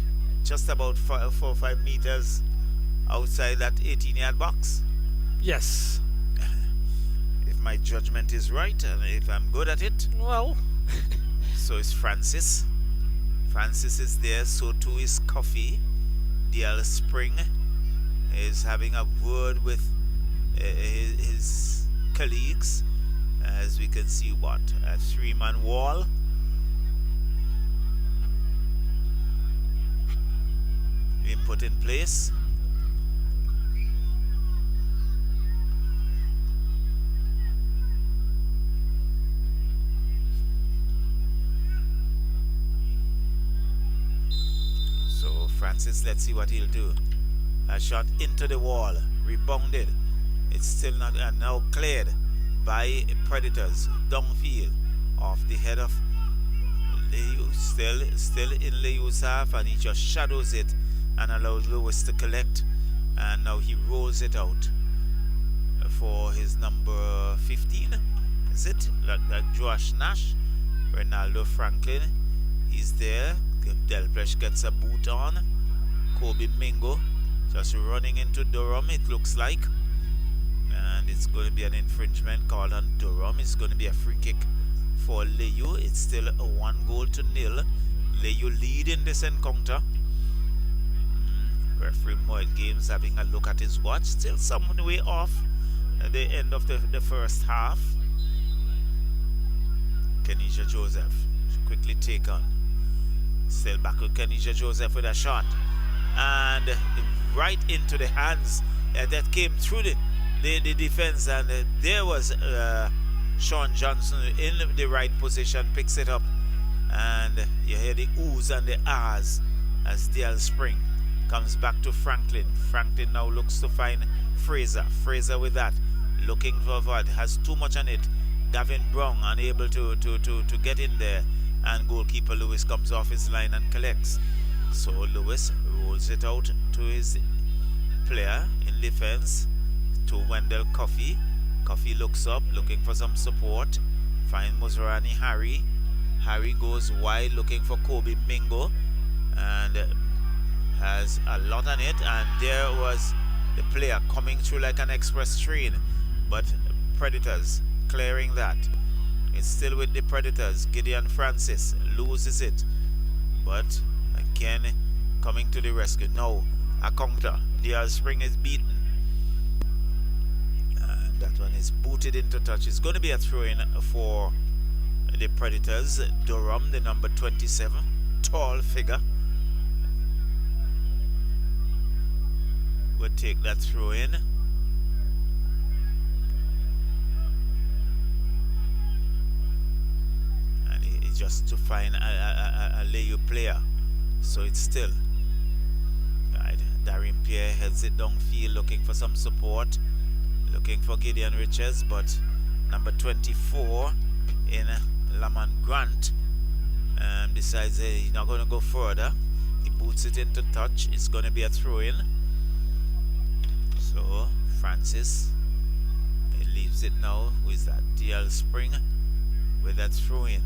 Just about 4 or 5 meters outside that 18-yard box. Yes. If my judgment is right, and if I'm good at it. Well. So is Francis. Francis is there. So too is Coffee. DL Spring is having a word with his colleagues, as we can see what a 3-man wall. Being put in place. So Francis, let's see what he'll do. A shot into the wall, rebounded. It's still not, and now cleared by Predators. Downfield, off the head of Layou. Still in Layou's half, and he just shadows it and allows Lewis to collect. And now he rolls it out for his number 15. Is it? Like Josh Nash, Ronaldo Franklin. He's there. Delplesh gets a boot on. Kobe Mingo just running into Durham, it looks like. And it's going to be an infringement called on Durham. It's going to be a free kick for Layou. It's still a 1-0. Layou lead in this encounter. Referee Moet Games having a look at his watch. Still some way off at the end of the first half. Kenisha Joseph quickly take on. Still back with Kenisha Joseph with a shot. And right into the hands that came through the defense, and there was Sean Johnson in the right position, picks it up, and you hear the oohs and the ahs as DL Spring comes back to Franklin. Franklin now looks to find Fraser. Fraser with that, looking for what has too much on it. Gavin Brown unable to get in there, and goalkeeper Lewis comes off his line and collects. So Lewis rolls it out to his player in defense, to Wendell Coffey. Coffey looks up, looking for some support. Find Muzarani Harry. Harry goes wide, looking for Kobe Mingo, and has a lot on it. And there was the player coming through like an express train, but Predators clearing that. It's still with the Predators. Gideon Francis loses it, but again coming to the rescue. Now a counter. DL Spring is beaten, and that one is booted into touch. It's going to be a throw-in for the Predators. Durham, the number 27, tall figure, would take that throw-in. And it's just to find a Layou player. So it's still right. Darian Pierre heads it downfield, looking for some support, looking for Gideon Richards, but number 24 in Lamont Grant decides he's not going to go further. He boots it into touch. It's going to be a throw-in. So Francis, he leaves it now. Who is that? DL Spring with that throw-in.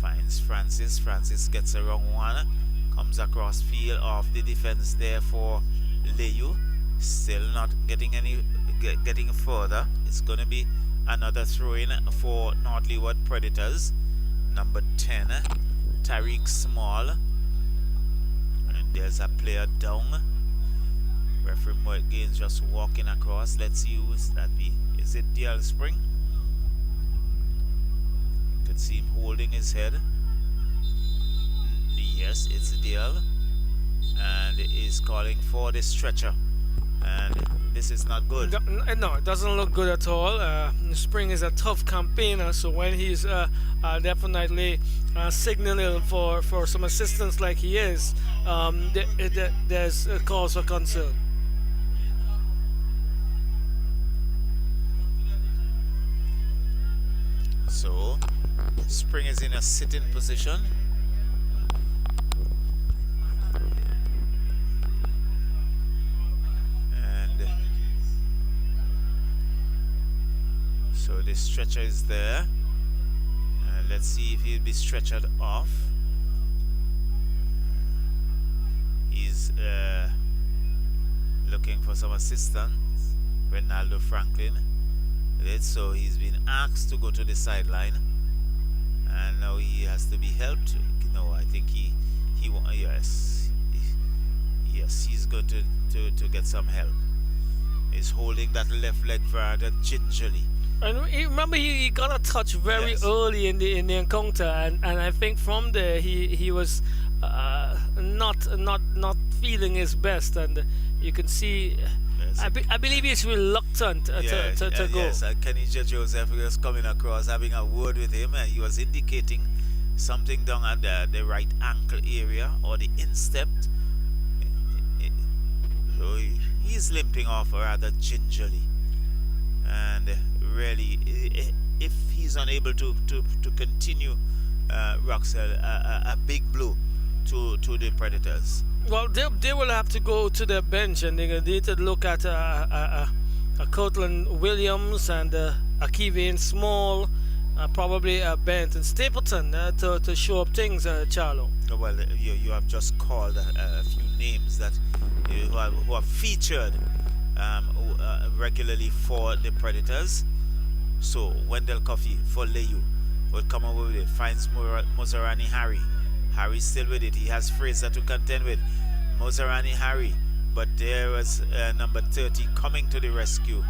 Finds Francis. Francis gets a wrong one. Comes across field off the defense there for Layou. Still not getting getting further. It's going to be another throw-in for North Leeward Predators. Number 10, Tariq Small. And there's a player down. Referee Mike Gaines just walking across. Let's see who is that be. Is it DL Spring? You could see him holding his head. Yes, it's DL, and is calling for the stretcher, and this is not good. No, it doesn't look good at all. Spring is a tough campaigner, so when he's definitely signaling for some assistance like he is, there's a cause for concern. So Spring is in a sitting position. So the stretcher is there. Let's see if he'll be stretchered off. He's looking for some assistance. Ronaldo Franklin. So he's been asked to go to the sideline, and now he has to be helped. No, I think yes, he's going to get some help. He's holding that left leg rather gingerly. And remember, he got a touch very early in the encounter, and I think from there he was not feeling his best, and you can see. I believe he's reluctant to go. Yes, Kenny Joseph was coming across, having a word with him, and he was indicating something down at the right ankle area or the instep. So he's limping off rather gingerly, and really, if he's unable to continue, Roxell, a big blow to the Predators. Well, they will have to go to the bench, and they need to look at a Cortland Williams and a Kevin Small, probably a Benton Stapleton to show up things, Charlo. Well, you have just called a few names that who have featured regularly for the Predators. So Wendell Coffey for Layou will come over with it. Finds Mozarani Harry. Harry's still with it. He has Fraser to contend with. Mozarani Harry, but there was number 30 coming to the rescue,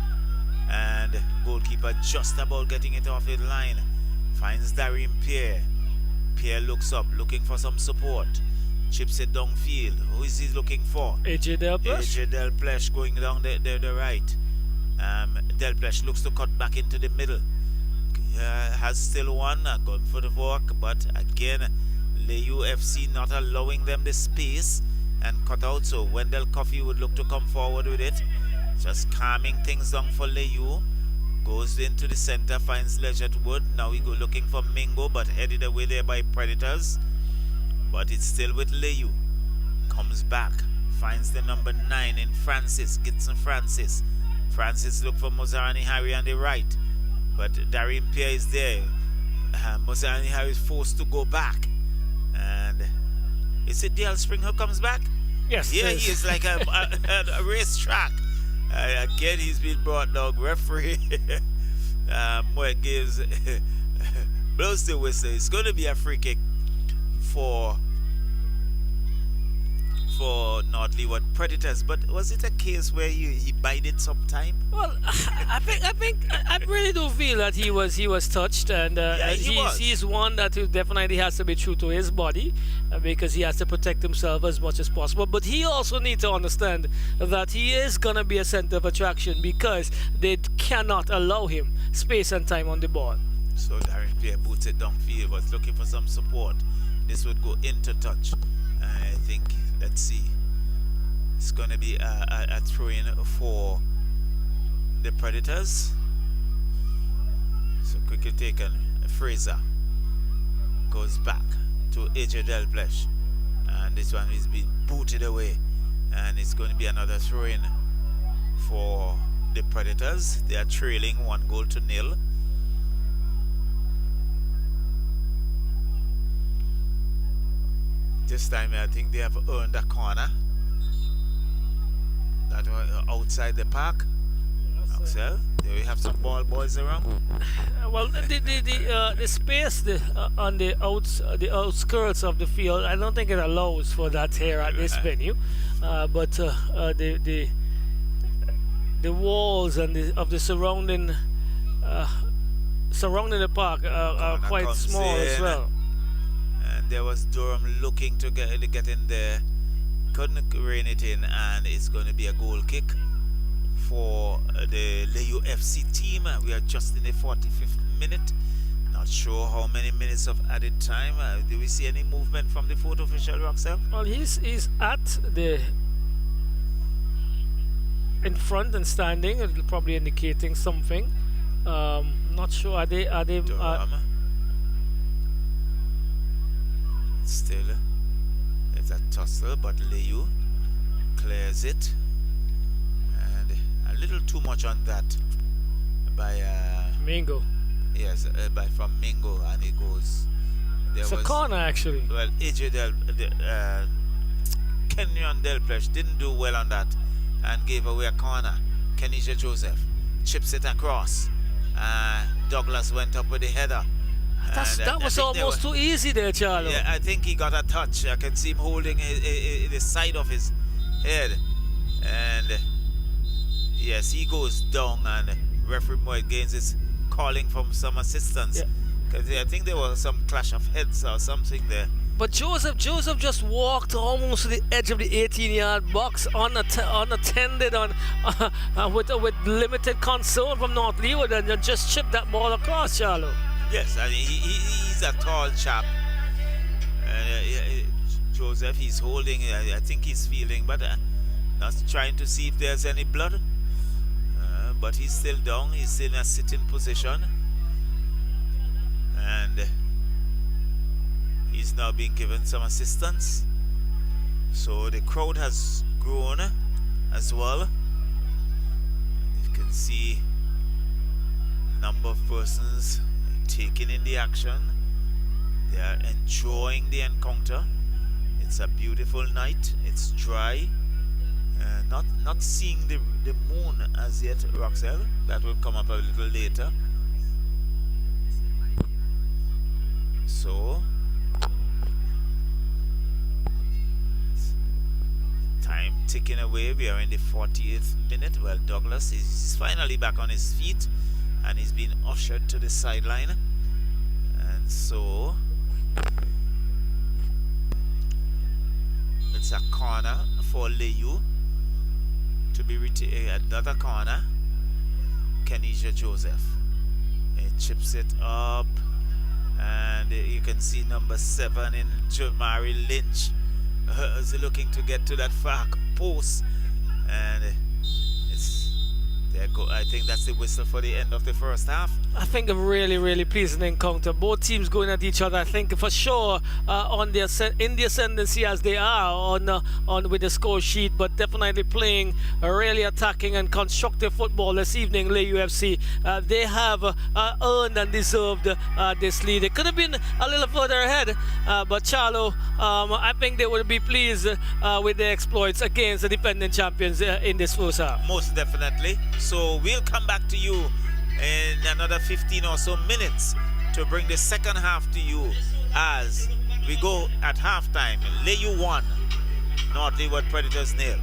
and goalkeeper just about getting it off his line. Finds Darian Pierre. Pierre looks up, looking for some support. Chips it downfield. Who is he looking for? AJ Delplesh. AJ Delplesh going down the right. Delplesh looks to cut back into the middle. Has still one, gone for the walk, but again, Layou FC not allowing them the space and cut out. So Wendell Coffey would look to come forward with it, just calming things down for Layou. Goes into the center, finds Leggett Wood. Now we go looking for Mingo, but headed away there by Predators. But it's still with Layou. Comes back, finds the number 9 in Francis, Gitson Francis. Francis look for Mozarani Harry on the right, but Darian Pierre is there. Mozarani Harry is forced to go back. And is it Dale Spring who comes back? Yes. Yeah, he is like a racetrack. Again, he's been brought down. Referee gives blows the whistle. It's going to be a free kick for North Leeward Predators. But was it a case where he bided some time? Well, I really do feel that he was touched, and he's one that definitely has to be true to his body, because he has to protect himself as much as possible. But he also needs to understand that he is gonna be a center of attraction, because they cannot allow him space and time on the ball. So Darren Pierre boots it downfield, was looking for some support. This would go into touch. I think, let's see, it's going to be a throw-in for the Predators. So quickly taken. Fraser goes back to AJ Delplesh, and this one is being booted away, and it's going to be another throw-in for the Predators. They are trailing 1-0. This time I think they have earned a corner. That was outside the park. Axel, do we have some ball boys around? Well, the space on the outskirts of the field, I don't think it allows for that here at this venue. But the walls and of the surrounding the park are quite small as well. And there was Durham looking to get in there, couldn't rein it in, and it's going to be a goal kick for the Layou FC team. We are just in the 45th minute. Not sure how many minutes of added time. Do we see any movement from the fourth official, Roxel? Well, he's at the in front and standing, probably indicating something. Not sure. Are they? Still, it's a tussle, but Layou clears it, and a little too much on that by Mingo. Yes, from Mingo, and it goes. It's a corner, actually. Well, Kenyon Delplesh didn't do well on that and gave away a corner. Kenija Joseph chips it across. Douglas went up with the header. That was almost too easy there, Charlo. Yeah, I think he got a touch. I can see him holding the side of his head. And yes, he goes down, and referee Moy Gaines is calling for some assistance. Because I think there was some clash of heads or something there. But Joseph just walked almost to the edge of the 18-yard box unattended with limited concern from North Leeward, and just chipped that ball across, Charlo. Yes, I mean, he's a tall chap. Joseph, he's holding, I think he's feeling, but not trying to see if there's any blood. But he's still down, he's still in a sitting position. And he's now being given some assistance. So the crowd has grown as well. You can see number of persons taking in the action. They are enjoying the encounter. It's a beautiful night. It's dry. Not seeing the moon as yet, Roxelle. That will come up a little later. So time ticking away. We are in the 48th minute. Well, Douglas is finally back on his feet, and he's been ushered to the sideline. And so it's a corner for Layou to be another corner. Kenisha Joseph. He chips it up, and you can see number 7 in Jamari Lynch is looking to get to that far post, and I think that's the whistle for the end of the first half. I think a really, really pleasing encounter. Both teams going at each other. I think for sure in the ascendancy as they are on with the score sheet, but definitely playing a really attacking and constructive football this evening. Layou FC, they have earned and deserved this lead. It could have been a little further ahead, but Charlo, I think they will be pleased with their exploits against the defending champions in this first half. Most definitely. So we'll come back to you in another 15 or so minutes to bring the second half to you as we go at halftime. Layou 1, North Leeward Predators 0.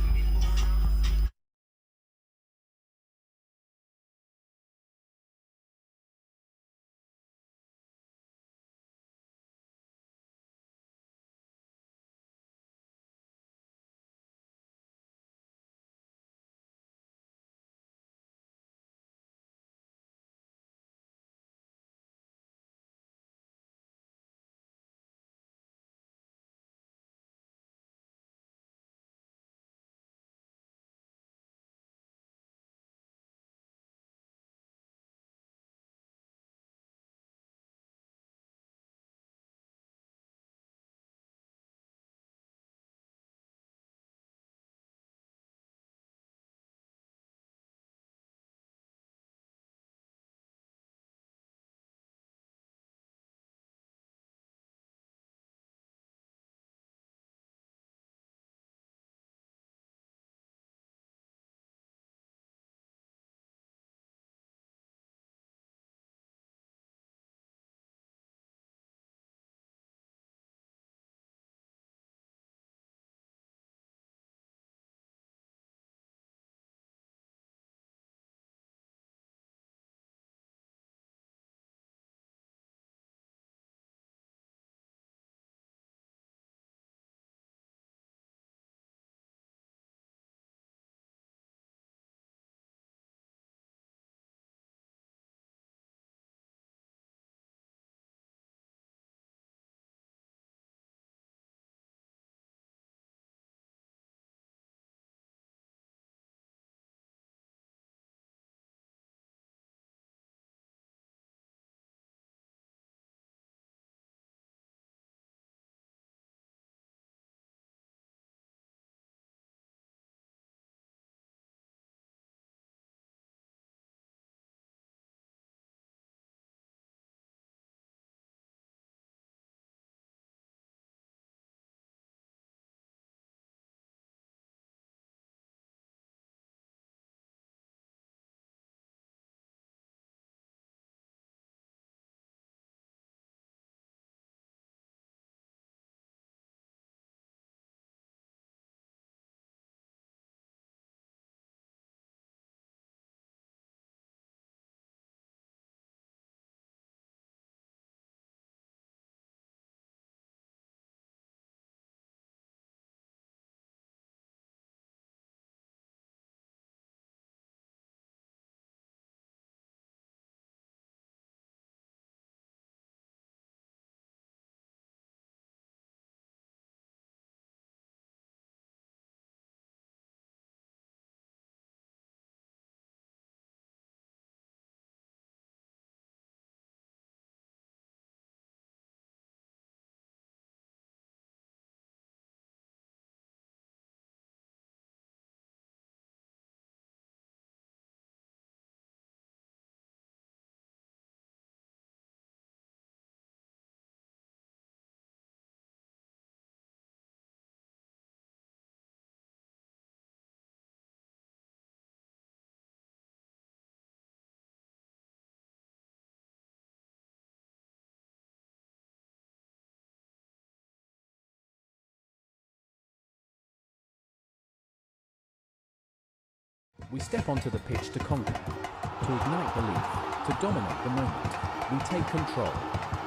We step onto the pitch to conquer, to ignite belief, to dominate the moment. We take control,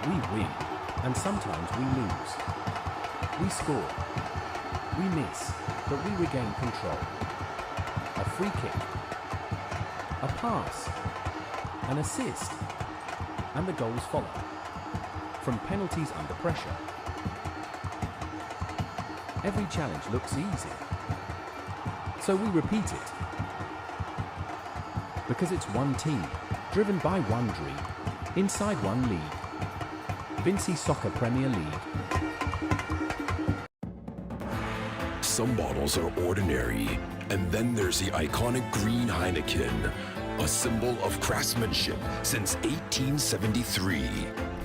we win, and sometimes we lose. We score, We miss, but we regain control. A free kick, a pass, an assist, and the goals follow. From penalties under pressure. Every challenge looks easy. So we repeat it. Because it's one team, driven by one dream, inside one league. Vincy Soccer Premier League. Some bottles are ordinary, and then there's the iconic green Heineken, a symbol of craftsmanship since 1873.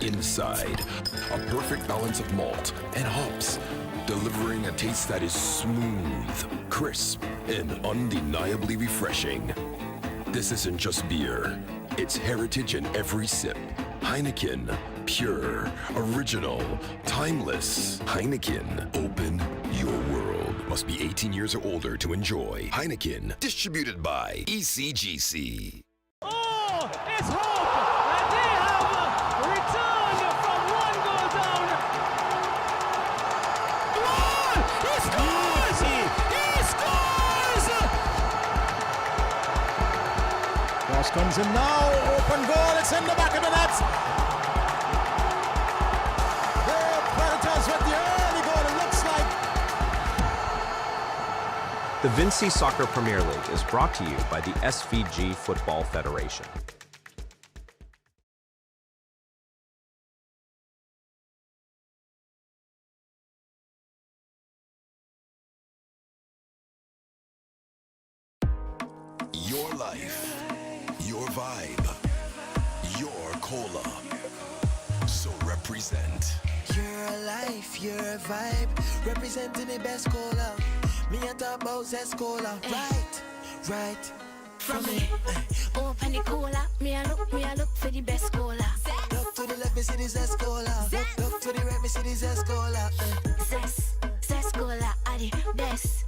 Inside, a perfect balance of malt and hops, delivering a taste that is smooth, crisp, and undeniably refreshing. This isn't just beer, it's heritage in every sip. Heineken, pure, original, timeless. Heineken, open your world. Must be 18 years or older to enjoy. Heineken, distributed by ECGC. Oh, it's hope! And they have returned from one goal down. One! He scores! He scores! Cross comes in now. Open goal. It's in the back of the net. The Predators with the early goal. It looks like. The Vincy Soccer Premier League is brought to you by the SVG Football Federation. Your life, your vibe, your cola. So represent. Your life, your vibe, representing the best cola. Me and talk about Zest Cola. Right. From me. Open the cola. Me a look for the best cola. Look to the left, me see the Zest Cola. Look to the right, me see the Zest Cola. Zest cola are the best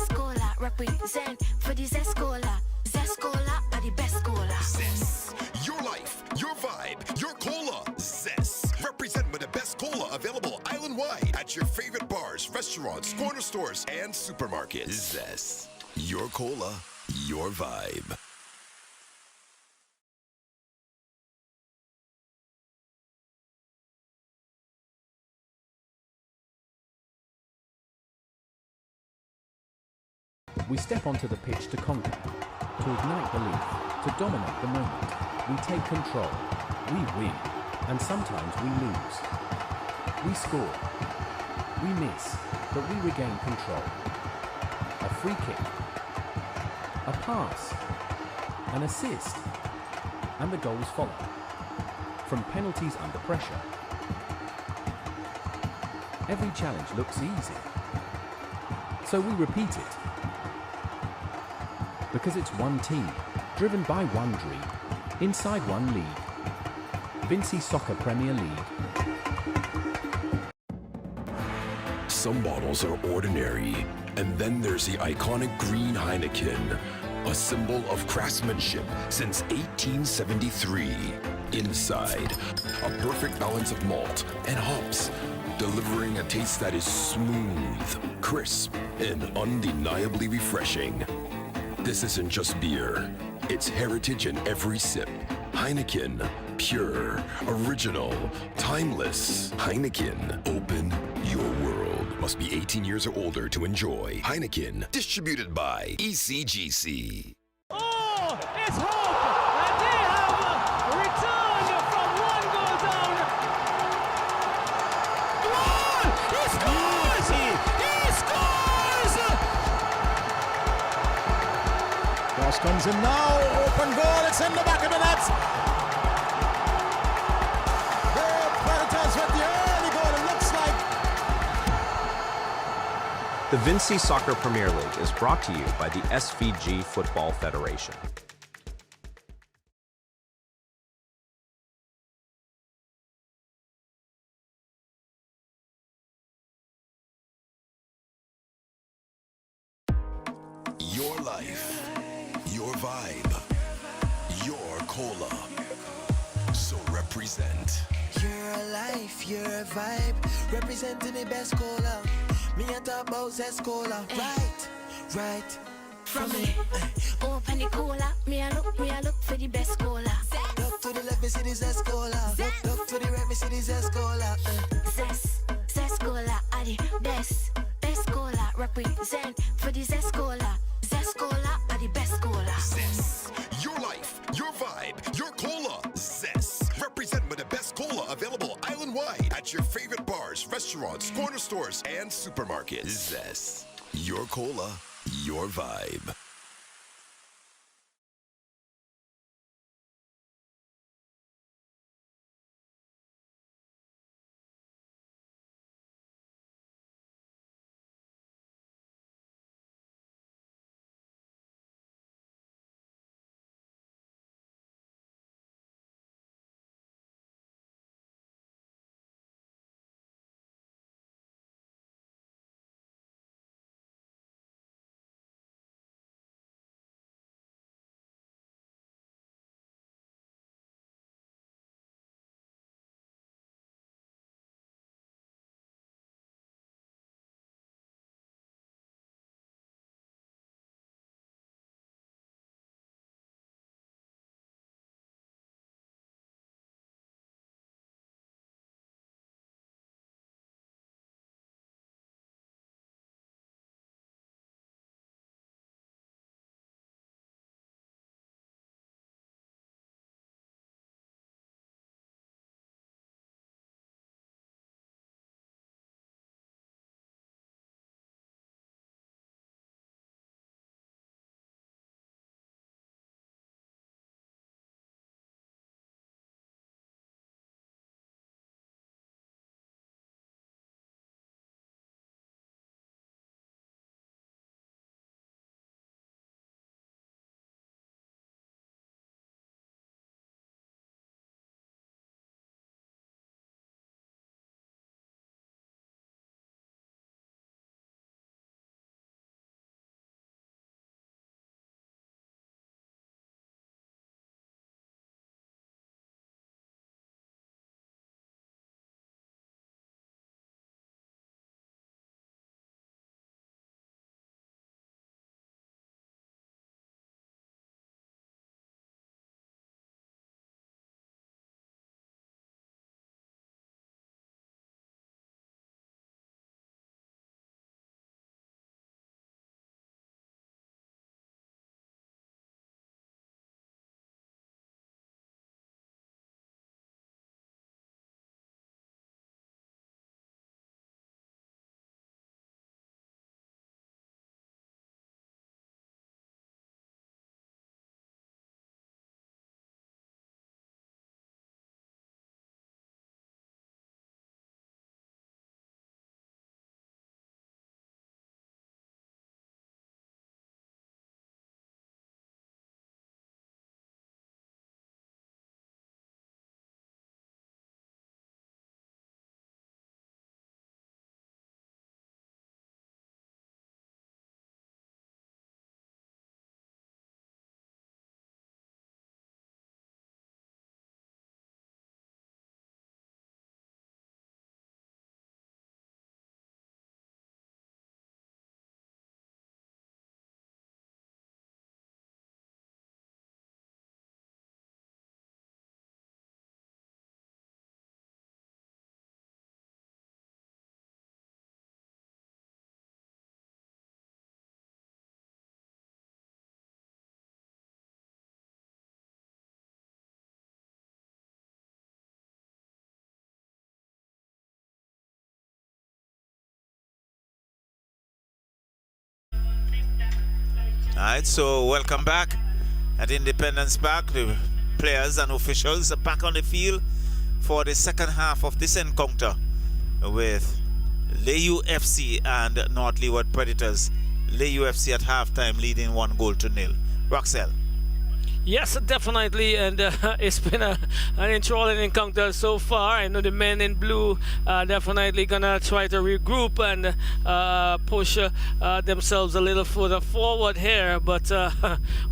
cola. Represent for the Zest cola. Zest cola are the best cola. Zest. Your life, your vibe, your cola. Zest. Represent with the best cola available island-wide at your favorite bars, restaurants, corner stores, and supermarkets. Zest. Your cola, your vibe. We step onto the pitch to conquer, to ignite belief, to dominate the moment. We take control, we win, and sometimes we lose. We score, we miss, but we regain control. A free kick, a pass, an assist, and the goals follow. From penalties under pressure. Every challenge looks easy. So we repeat it. Because it's one team, driven by one dream, inside one league. Vincy Soccer Premier League. Some bottles are ordinary, and then there's the iconic green Heineken, a symbol of craftsmanship since 1873. Inside, a perfect balance of malt and hops, delivering a taste that is smooth, crisp, and undeniably refreshing. This isn't just beer, it's heritage in every sip. Heineken, pure, original, timeless. Heineken, open your world. Must be 18 years or older to enjoy. Heineken, distributed by ECGC. Oh, it's hope! And they have returned from one goal down. One! He scores! He scores! Cross comes in now. Open goal. It's in the back of the net. The Predators with the early goal. It looks like. The Vincy Soccer Premier League is brought to you by the SVG Football Federation. Your life, your vibe, your cola. So represent. Your life, your vibe, representing the best cola. Me and talk talk about Zescola. Right. From me, open the cola. Me a look for the best cola. Look to the left, me see the Zescola. Look to the right, me see the Zescola. Zest cola are the best cola. Represent for the Zest cola. Zest cola are the best cola. Zest. Your life, your vibe, your cola. Zest. Represent with the best cola available island-wide at your favorite bars, restaurants, corner stores, and supermarkets. Zest. Your cola, your vibe. Alright, so welcome back at Independence Park. The players and officials are back on the field for the second half of this encounter with Layou FC and North Leeward Predators. Layou FC at halftime leading 1-0. Roxelle. Yes, definitely, and it's been an enthralling encounter so far. I know the men in blue are definitely gonna try to regroup and push themselves a little further forward here, but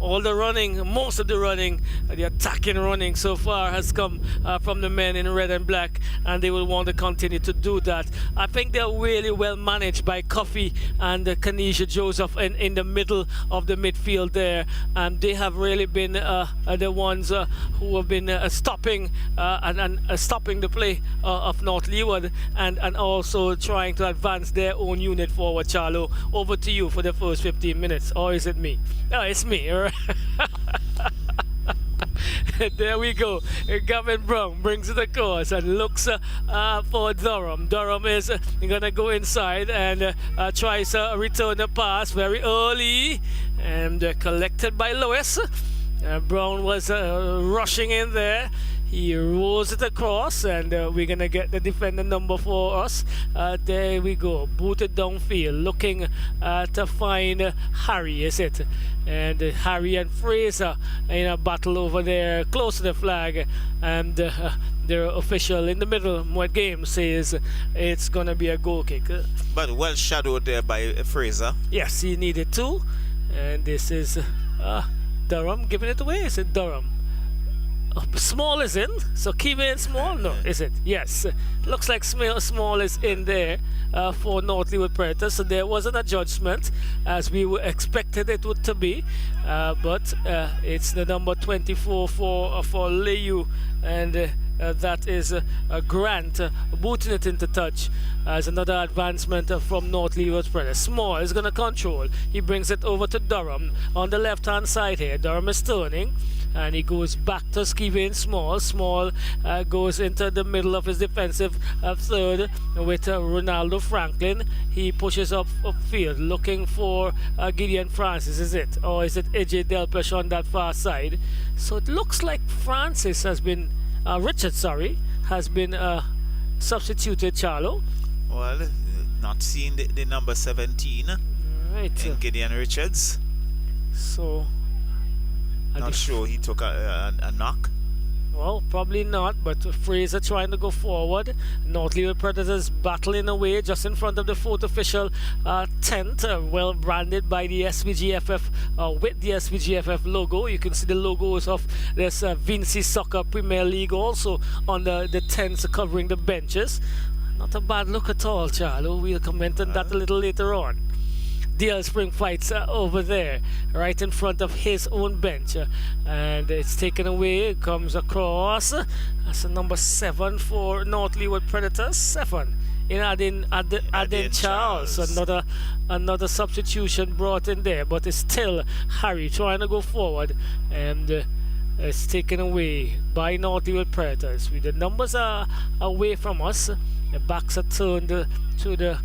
all the running, most of the running, the attacking running so far has come from the men in red and black, and they will want to continue to do that. I think they're really well managed by Coffee and Kanisha Joseph in the middle of the midfield there, and they have really been the ones who have been stopping and stopping the play of North Leeward and also trying to advance their own unit forward. Charlo, over to you for the first 15 minutes. Or is it me? No, it's me. There we go. Gavin Brown brings it across and looks for Durham. Durham is going to go inside and tries to return the pass very early and collected by Lewis. Brown was rushing in there. He rolls it across, and we're going to get the defender number for us. There we go. Booted downfield, looking to find Harry, is it? And Harry and Fraser in a battle over there, close to the flag. And the official in the middle of game says it's going to be a goal kick. But well shadowed there by Fraser. Yes, he needed to. And this is Durham giving it away. Is it Durham? Small is in, so keep it Small. No, is it? Yes, looks like Small is in there for North Leeward Predators. So there wasn't a judgment as we were expected it would to be, but it's the number 24 for Layou, and that is Grant booting it into touch as another advancement from North Leeward's Predators. Small is going to control. He brings it over to Durham on the left hand side here. Durham is turning, and he goes back to Skevin Small. Small goes into the middle of his defensive third with Ronaldo Franklin. He pushes upfield looking for Gideon Francis, is it? Or is it AJ Delpesh on that far side? So it looks like Francis has been, Richard, has been substituted, Charlo. Well, not seeing the number 17 right. in Gideon Richards. So not sure he took a knock. Well, probably not, but Fraser trying to go forward. North Leeward Predators battling away just in front of the fourth official tent, well branded by the SVGFF, with the SVGFF logo. You can see the logos of this Vincy Soccer Premier League also on the tents covering the benches. Not a bad look at all, Charlo. We'll comment on that a little later on. DL Spring fights over there, right in front of his own bench, and it's taken away. It comes across. That's a number 7 for North Leeward Predators. 7 in Adin Charles. Another substitution brought in there, but it's still Harry trying to go forward, and it's taken away by North Leeward Predators. The numbers are away from us. The backs are turned to the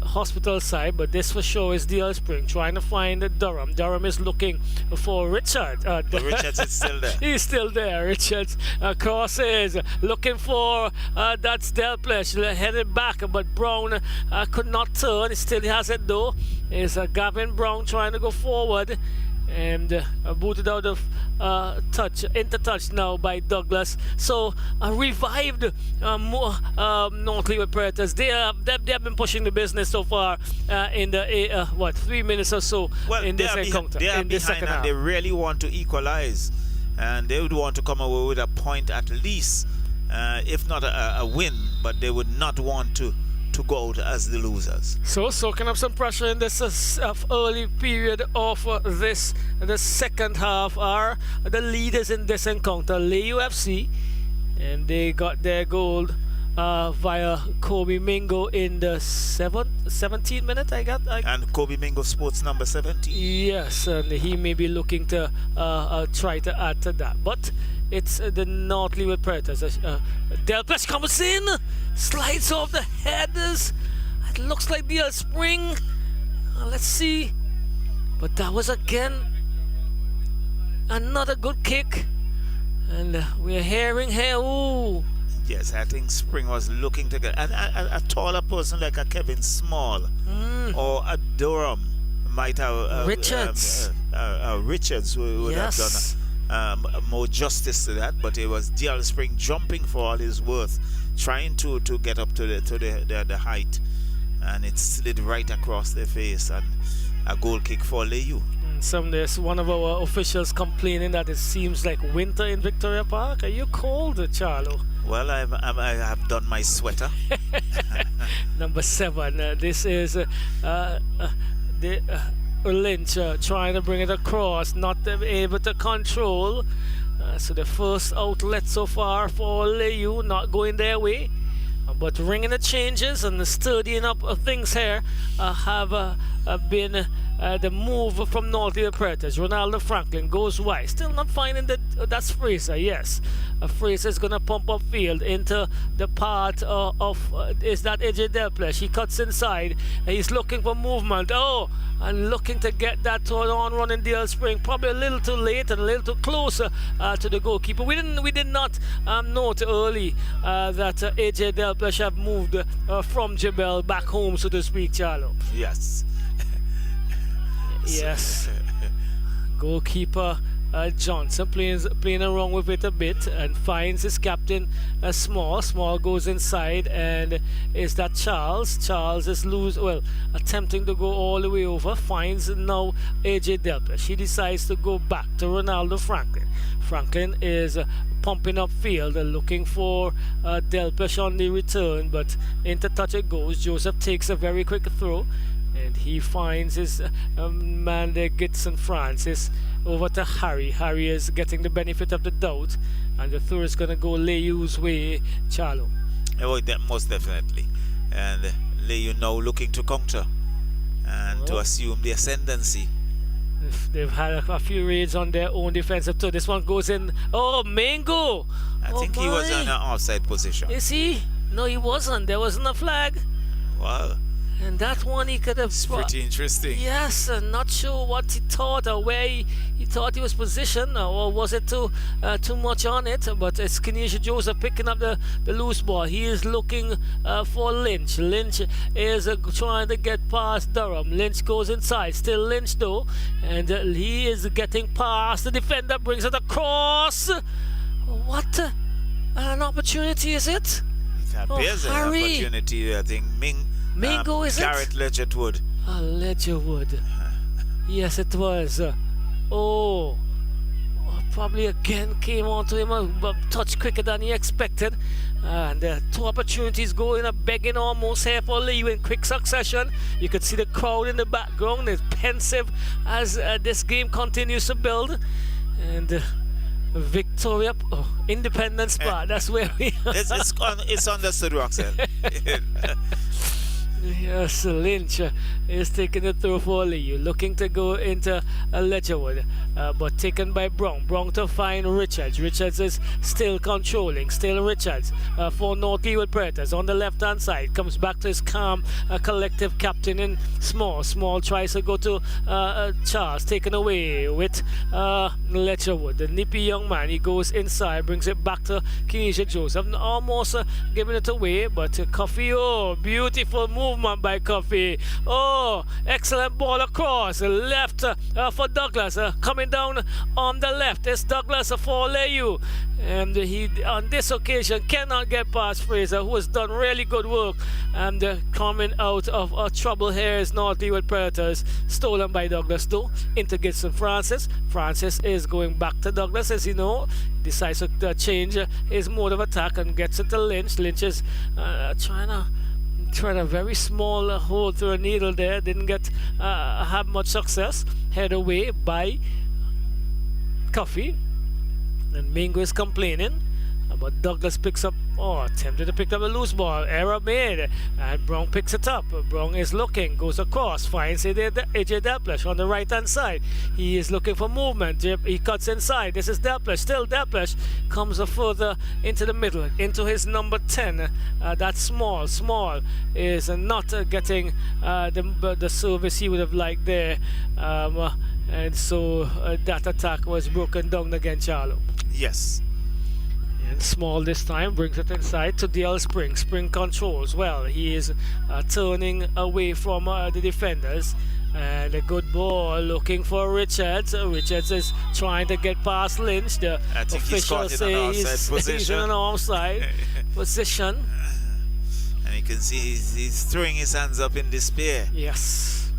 hospital side, but this for sure is DL Spring trying to find Durham. Durham is looking for Richard. Richards is still there. He's still there. Richards crosses, looking for that's Delpesh headed back, but Brown could not turn. He still has it though. Is Gavin Brown trying to go forward, and booted out of into touch now by Douglas. So revived North Leeward Predators. They have been pushing the business so far in the 3 minutes or so in this encounter. They are in this behind, second and half. they really want to equalize, and they would want to come away with a point at least, if not a win, but they would not want to go out as the losers. So soaking up some pressure in this early period of the second half are the leaders in this encounter, Layou FC, and they got their goal via Kobe Mingo in the 17th minute. And Kobe Mingo sports number 17. Yes, and he may be looking to try to add to that, but it's the North Leeward Predators. Delpesh comes in, slides off the headers. It looks like DL Spring. Let's see. But that was again another good kick. And we're hearing here, ooh. Yes, I think Spring was looking to get a taller person like a Kevin Small or a Durham might have Richards. Richards would have done more justice to that, but it was DL Spring jumping for all his worth, trying to get up to the height, and it slid right across their face, and a goal kick for Layou. There's one of our officials complaining that it seems like winter in Victoria Park. Are you cold, Charlo? Well, I have done my sweater. Number 7. This is Lynch trying to bring it across, not able to control. So the first outlet so far for Layou, not going their way. But ringing the changes and the sturdying up of things here have been the move from Northfield Predators. Ronaldo Franklin goes wide. Still not finding that. That's Fraser, yes. Fraser is going to pump up field into the part is that AJ Delplesh. He cuts inside. He's looking for movement. And looking to get that on run in DL Spring. Probably a little too late and a little too closer to the goalkeeper. We did not note early that AJ Delplesh have moved from Jebel back home, so to speak, Charlo. Yes. Yes. Goalkeeper Johnson playing around with it a bit and finds his captain Small. Small goes inside, and is that Charles? Charles is attempting to go all the way over. Finds now AJ Delplesh. He decides to go back to Ronaldo Franklin. Franklin is pumping up field, looking for Delplesh on the return, but into touch it goes. Joseph takes a very quick throw, and he finds his man there, Gitson Francis, over to Harry. Harry is getting the benefit of the doubt, and the throw is going to go Layou's way, Charlo. Oh, most definitely. And Layou now looking to counter and to assume the ascendancy. They've had a few raids on their own defensive too. This one goes in. Oh, Mango! I think he was in an offside position. Is he? No, he wasn't. There wasn't a flag. Wow. And that one he could have... It's pretty interesting. Yes, not sure what he thought or where he thought he was positioned, or was it too much on it. But it's Kenesha Joseph picking up the loose ball. He is looking for Lynch. Lynch is trying to get past Durham. Lynch goes inside. Still Lynch though. And he is getting past the defender. Brings it across. What an opportunity is it? It appears an opportunity. I think Mingo, is Garrett it? Ledgerwood. Ledgerwood. Yes, it was. Probably again came onto him a touch quicker than he expected. And 2 opportunities going, begging almost here for Layou in quick succession. You could see the crowd in the background is pensive as this game continues to build. And Victoria, Independence Park, that's where we are. It's understood, Roxanne. Yes, Lynch is taking the throw for Layou, looking to go into Ledgerwood, but taken by Brown. Brown to find Richards. Richards is still controlling, still Richards for Northfield Predators on the left hand side. Comes back to his calm, collective captain in Small. Small tries to go to Charles, taken away with Ledgerwood. The nippy young man, he goes inside, brings it back to Kenesha Joseph, almost giving it away, but Coffee, beautiful move by Coffee. Excellent ball across left for Douglas, coming down on the left. It's Douglas for Layou, and he on this occasion cannot get past Fraser, who has done really good work, and coming out of trouble here is Northfield Predators, stolen by Douglas though, into Gibson Francis. Francis is going back to Douglas, as you know, decides to change his mode of attack and gets it to Lynch. Lynch is trying a very small hole through a needle there, didn't have much success. Head away by Coffee, and Mingo is complaining, but Douglas picks up, attempted to pick up a loose ball, error made, and Brown picks it up. Brown is looking, goes across, finds AJ Delplesh on the right hand side. He is looking for movement, he cuts inside. This is Delplesh, still Delplesh comes further into the middle, into his number 10. That's Small. Small is not getting the service he would have liked there, and so that attack was broken down again, Charlo. Yes. And Small this time brings it inside to DL Spring. Spring controls well. He is turning away from the defenders, And a good ball looking for Richards. Richards is trying to get past Lynch. The I think he's official caught in an says offside position. he's in an offside position. And you can see he's throwing his hands up in despair. Yes.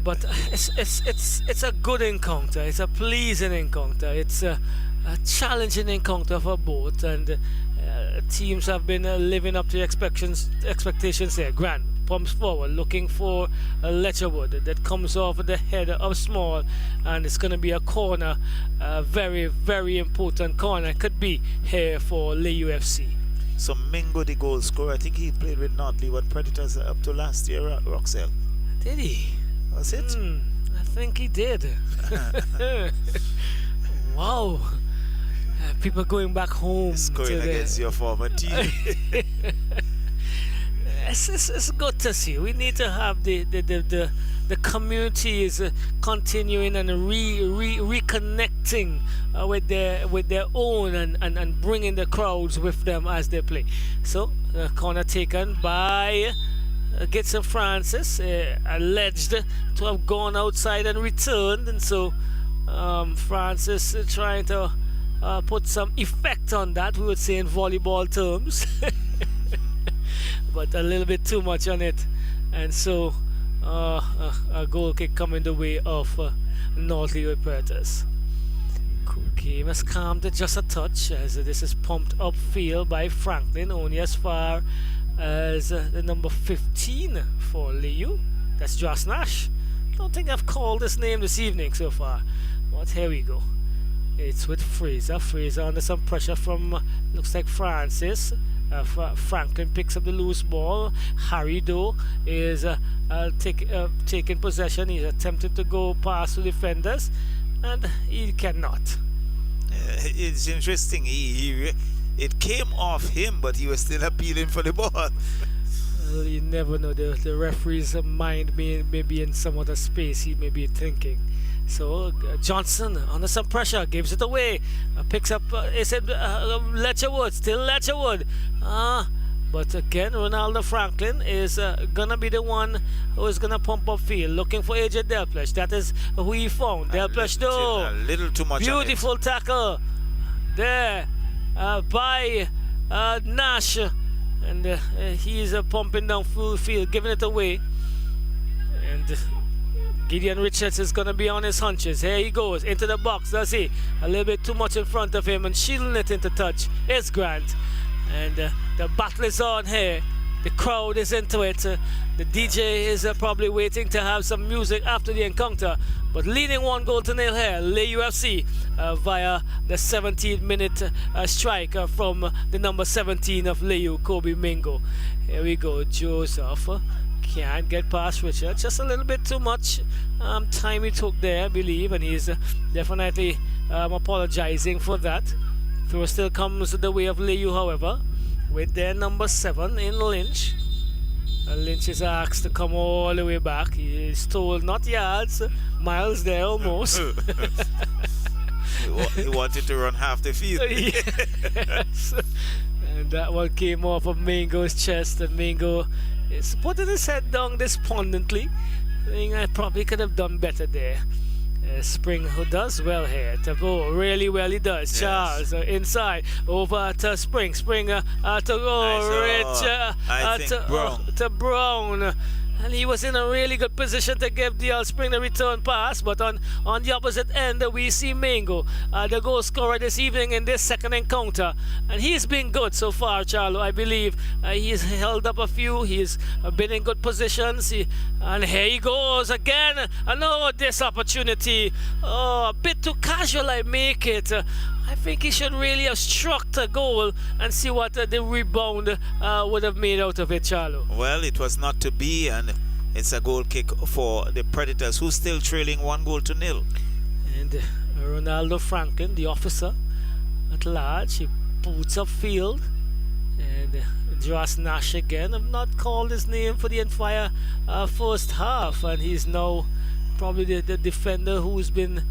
But it's a good encounter. It's a pleasing encounter. It's a challenging encounter for both, and teams have been living up to expectations here. Grant pumps forward, looking for a Letcherwood that comes off the head of Small, and it's going to be a corner, a very, very important corner. Could be here for Layou FC. So Mingo, the goal scorer, I think he played with Notley when Predators up to last year at Roxell. Did he? Was it? I think he did. Wow. People going back home. Scoring against your former team. It's good to see. We need to have the community is continuing and reconnecting with their own and bringing the crowds with them as they play. So the corner taken by Gitson Francis, alleged to have gone outside and returned, and so Francis trying to put some effect on that, we would say in volleyball terms. But a little bit too much on it, and so a goal kick coming the way of North Layou Predators. Game has calmed it just a touch as this is pumped upfield by Franklin, only as far as the number 15 for Layou. That's Josh Nash. Don't think I've called this name this evening so far, but here we go. It's with Fraser. Fraser under some pressure from looks like Francis. Franklin picks up the loose ball. Harry Doe is taking possession. He's attempting to go past the defenders, and he cannot. It's interesting. It came off him, but he was still appealing for the ball. Well, you never know. The referee's mind may be in some other space. He may be thinking. So Johnson under some pressure gives it away. Picks up. Is it Letcherwood? Still Letcherwood. But again, Ronaldo Franklin is gonna be the one who is gonna pump up field, looking for AJ Delplesh. That is who he found. Delplesh, though, a little too much. Beautiful tackle there by Nash, and he's pumping down full field, giving it away. And Gideon Richards is going to be on his hunches. Here he goes into the box. Does he? A little bit too much in front of him and shielding it into touch. It's Grant. And the battle is on here. The crowd is into it. The DJ is probably waiting to have some music after the encounter. But leading 1-0 here, Layou FC via the 17th minute strike from the number 17 of Layou, Kobe Mingo. Here we go, Joseph. Can't get past Richard. Just a little bit too much time he took there, I believe, and he's definitely apologizing for that. Throw still comes the way of Layou, however, with their number 7 in Lynch. Lynch is asked to come all the way back. He is told not yards, miles there almost. He wanted to run half the field. Yes. And that one came off of Mingo's chest, and Mingo is putting his head down despondently. I think I probably could have done better there. Spring, who does well here. Tabo, really well he does. Yes. Charles inside over to Spring. Spring to go. Rich to Brown. And he was in a really good position to give the Spring the return pass, but on the opposite end we see Mingo, the goal scorer this evening in this second encounter, and he's been good so far, Charlo. I believe he's held up a few. He's been in good positions, and here he goes again. I know this opportunity, a bit too casual. I make it. I think he should really have struck the goal and see what the rebound would have made out of it, Charlo. Well, it was not to be, and it's a goal kick for the Predators, who's still trailing 1-0. And Ronaldo Franklin, the officer at large, he boots up field. And Josh Nash again. I've not called his name for the entire first half, and he's now probably the defender who's been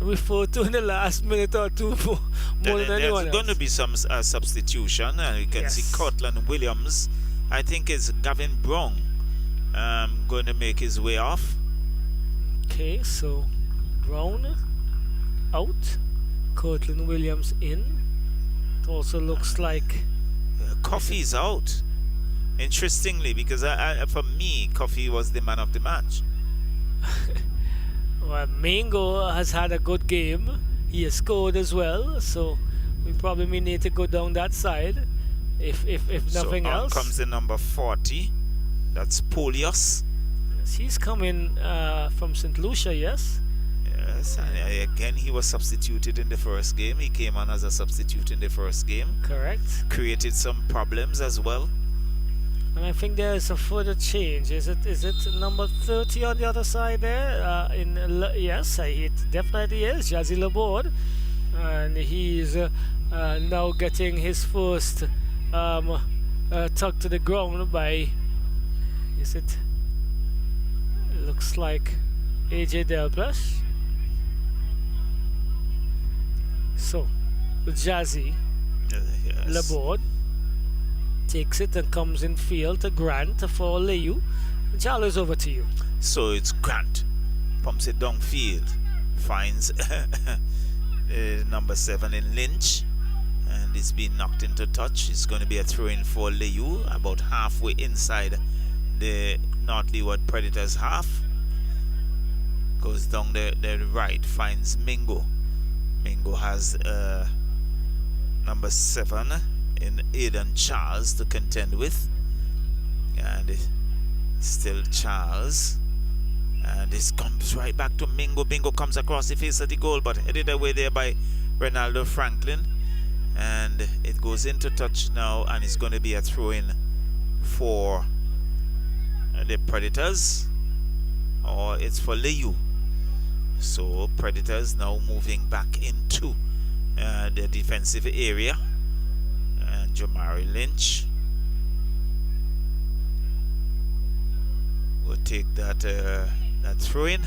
referred to in the last minute or two more than anyone else. There's going to be some substitution, and you can see Cortland Williams. I think it's Gavin Brown going to make his way off. Okay, so Brown out, Cortland Williams in. It also looks like Coffee's out. Interestingly, because for me, Coffee was the man of the match. well, Mingo has had a good game. He has scored as well, so we probably may need to go down that side if nothing so else. So comes the number 40. That's Polios. Yes, he's coming from St. Lucia, yes? Yes, and again he was substituted in the first game. He came on as a substitute in the first game. Correct. Created some problems as well. And I think there is a further change. Is it number 30 on the other side there? Yes, it definitely is. Jazzy Laborde. And he's now getting his first tug to the ground by, it looks like AJ Delplush. So, Jazzy Laborde takes it and comes in field to Grant for Layou. Jalo is over to you. So it's Grant. Pumps it downfield. Finds number 7 in Lynch. And it's been knocked into touch. It's going to be a throw-in for Layou, about halfway inside the North Leeward Predators half. Goes down the right. Finds Mingo. Mingo has number 7 in Aidan Charles to contend with, and still Charles, and this comes right back to Mingo. Mingo comes across the face of the goal, but headed away there by Ronaldo Franklin, and it goes into touch now, and it's going to be a throw-in for the Predators, or it's for Layou. So Predators now moving back into the defensive area. And Jamari Lynch will take that throw in.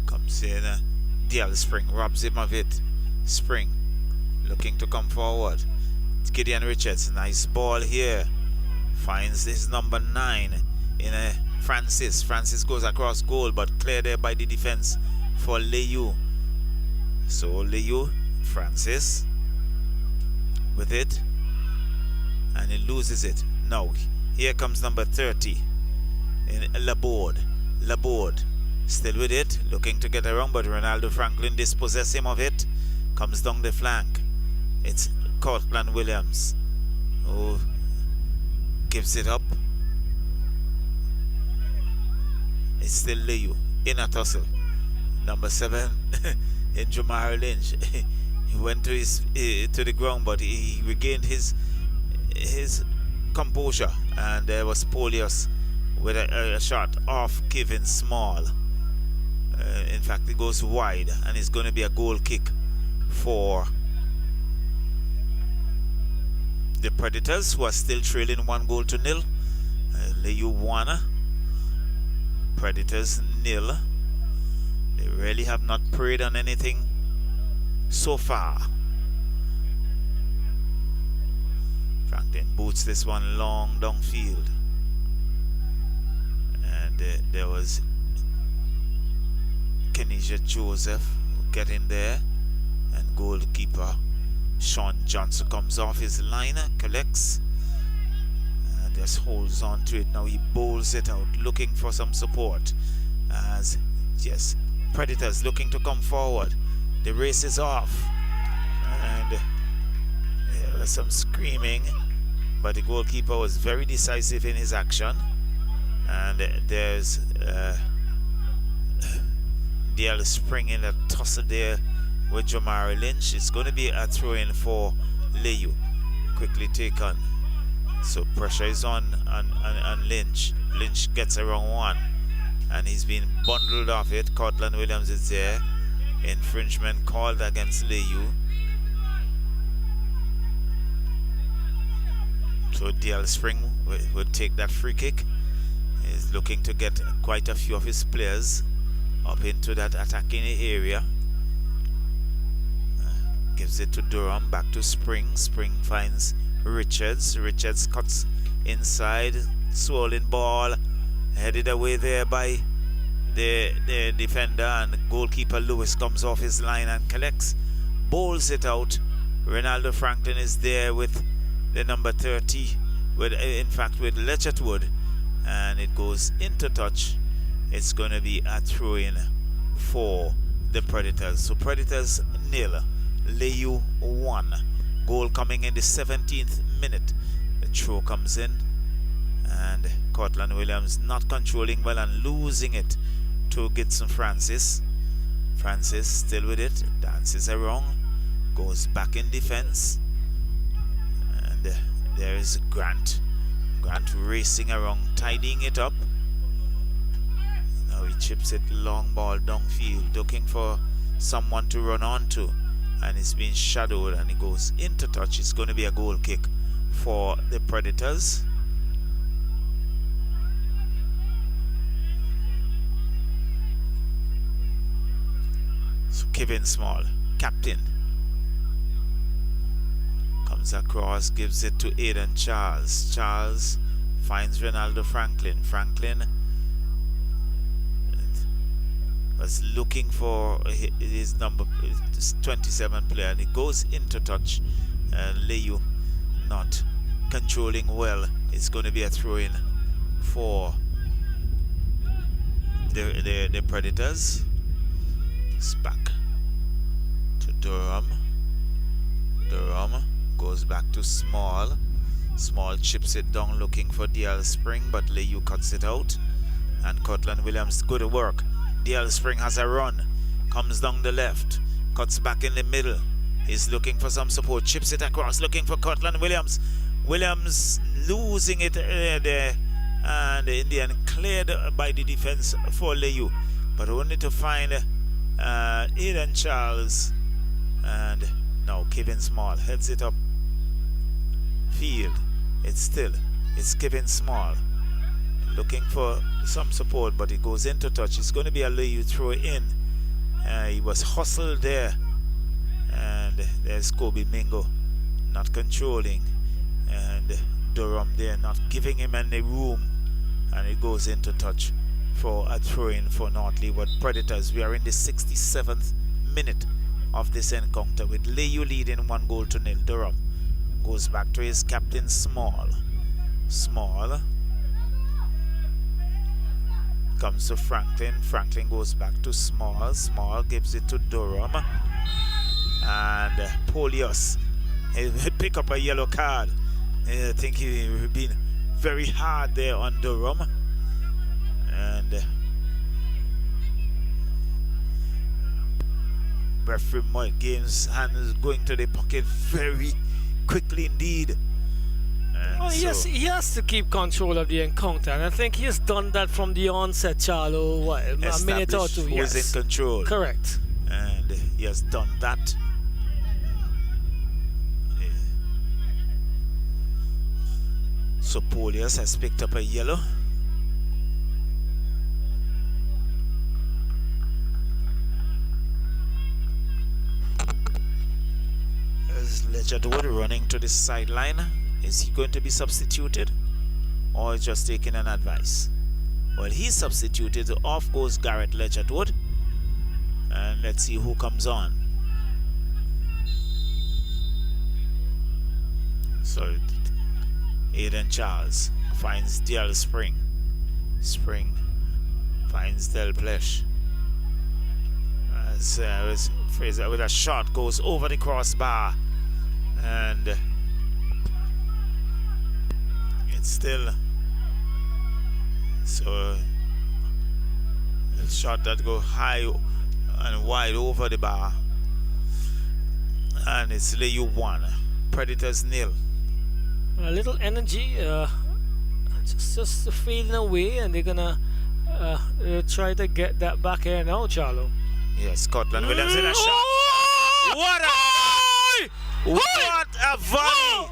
Comes in, DL Spring robs him of it. Spring looking to come forward. It's Gideon Richards, nice ball here. Finds his number 9 in a Francis. Francis goes across goal, but cleared there by the defense for Layou. So Layou, Francis with it, and he loses it. Now here comes number 30 in Laborde. Laborde still with it, looking to get around, but Ronaldo Franklin dispossesses him of it. Comes down the flank. It's Cortland Williams who gives it up. It's still Layou in a tussle. Number 7 in Jamari Lynch. He went to the ground, but he regained his composure, and there was Polios with a shot off Kevin Small. In fact, it goes wide, and it's going to be a goal kick for the Predators, who are still trailing 1-0. Layou 1, Predators 0. They really have not preyed on anything so far. Franklin boots this one long downfield, and there was Kenisha Joseph who get in there, and goalkeeper Sean Johnson comes off his line, collects, and just holds on to it. Now he bowls it out, looking for some support, as yes, Predators looking to come forward. The race is off, and there was some screaming, but the goalkeeper was very decisive in his action. And there's DL Spring in a tussle there with Jamari Lynch. It's going to be a throw-in for Layou. Quickly taken. So pressure is on Lynch. Lynch gets around one, and he's been bundled off it. Cortland Williams is there. Infringement called against Layou. So DL Spring will take that free kick. He's looking to get quite a few of his players up into that attacking area. gives it to Durham, back to Spring. Spring finds Richards. Richards cuts inside, swollen ball, headed away there by the defender, and goalkeeper Lewis comes off his line and collects, bowls it out. Ronaldo Franklin is there with the number 30, with Ledgerwood, and it goes into touch. It's going to be a throw-in for the Predators. So Predators 0, Layou 1. Goal coming in the 17th minute. The throw comes in, and Cortland Williams not controlling well and losing it to Gibson Francis. Francis still with it, dances around, goes back in defense, and there is Grant. Grant racing around, tidying it up. Now he chips it long ball downfield, looking for someone to run onto, and it's being shadowed, and it goes into touch. It's going to be a goal kick for the Predators. So Kevin Small, captain, comes across, gives it to Aidan Charles. Charles finds Ronaldo Franklin. Franklin was looking for his number, his 27 player, and it goes into touch. Layou not controlling well. It's going to be a throw-in for the Predators. It's back to Durham. Durham goes back to Small. Small chips it down looking for DL Spring, but Layou cuts it out. And Cortland Williams, good work. DL Spring has a run. Comes down the left. Cuts back in the middle. He's looking for some support. Chips it across looking for Cortland Williams. Williams losing it there. And the Indian cleared by the defense for Layou. But only to find Aidan Charles, and now Kevin Small heads it up field. It's Kevin Small looking for some support, but it goes into touch. It's going to be a Layou throw in. He was hustled there, and there's Kobe Mingo not controlling, and Durham there not giving him any room, and it goes into touch for a throw-in for North Leeward Predators. We are in the 67th minute of this encounter with Layou leading 1-0. Durham goes back to his captain Small. Small comes to Franklin. Franklin goes back to Small. Small gives it to Durham, and Polius, he pick up a yellow card. I think he been very hard there on Durham. And referee Mike Games' hand is going to the pocket very quickly indeed. Well, yes, he has to keep control of the encounter, and I think he has done that from the onset, Charlo. What, a minute or two? Who is in control? Correct. And he has done that. So Polius has picked up a yellow. Ledgerwood running to the sideline. Is he going to be substituted, or just taking an advice? Well, he's substituted. Off goes Garrett Ledgerwood, and let's see who comes on. So Aidan Charles finds Del Spring. Spring finds Del Blesh. As Fraser with a shot goes over the crossbar, and it's still so a shot that go high and wide over the bar, and it's Layou 1, Predators 0. A little energy just fading away, and they're gonna try to get that back here now, Charlo. Yes, Scotland Williams in a shot. What a volley!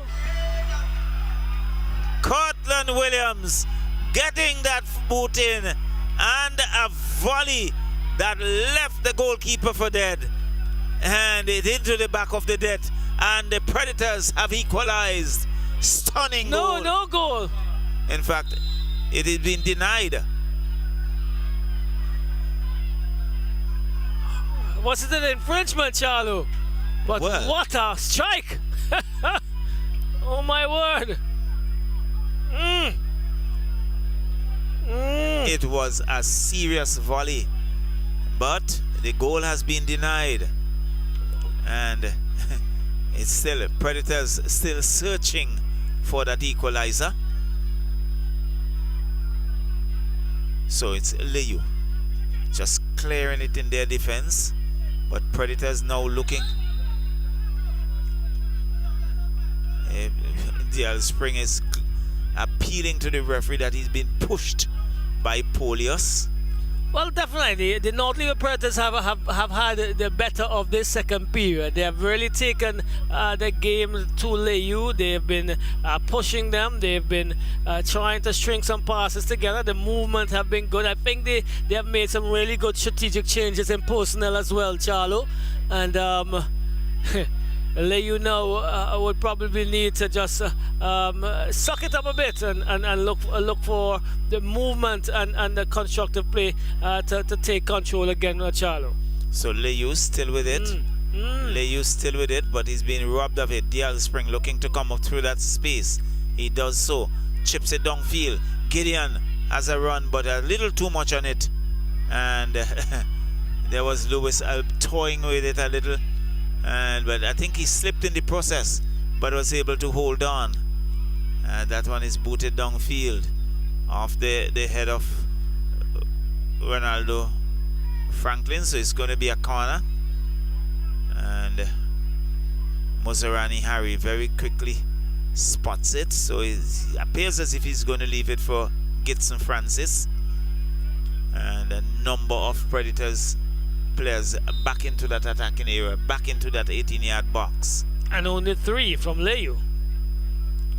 Cortland Williams getting that boot in, and a volley that left the goalkeeper for dead. And and it into the back of the net, and the Predators have equalized. Stunning goal. No goal. In fact, it has been denied. Was it an infringement, Charlo? But Well. what a strike! Oh my word! It was a serious volley, but the goal has been denied, and it's still Predators still searching for that equalizer. So it's Layou just clearing it in their defense, but Predators now looking. DL Spring is appealing to the referee that he's been pushed by Polius. Well, definitely, the North Leeward Predators have had the better of this second period. They have really taken the game to Layou. They've been pushing them. They've been trying to string some passes together. The movement have been good. I think they have made some really good strategic changes in personnel as well, Charlo. And Layou now would probably need to just suck it up a bit and look for the movement and the constructive play to take control again with Charlo. So Layou still with it. Layou still with it, but he's being robbed of it. DL Spring looking to come up through that space. He does so. Chips it downfield. Gideon has a run, but a little too much on it. And there was Lewis toying with it a little. But I think he slipped in the process, but was able to hold on. That one is booted downfield off the head of Ronaldo Franklin, so it's going to be a corner. And Mozarani Harry very quickly spots it, so it appears as if he's going to leave it for Gitson Francis. And a number of Predators players back into that attacking area, back into that 18-yard box. And only 3 from Layou.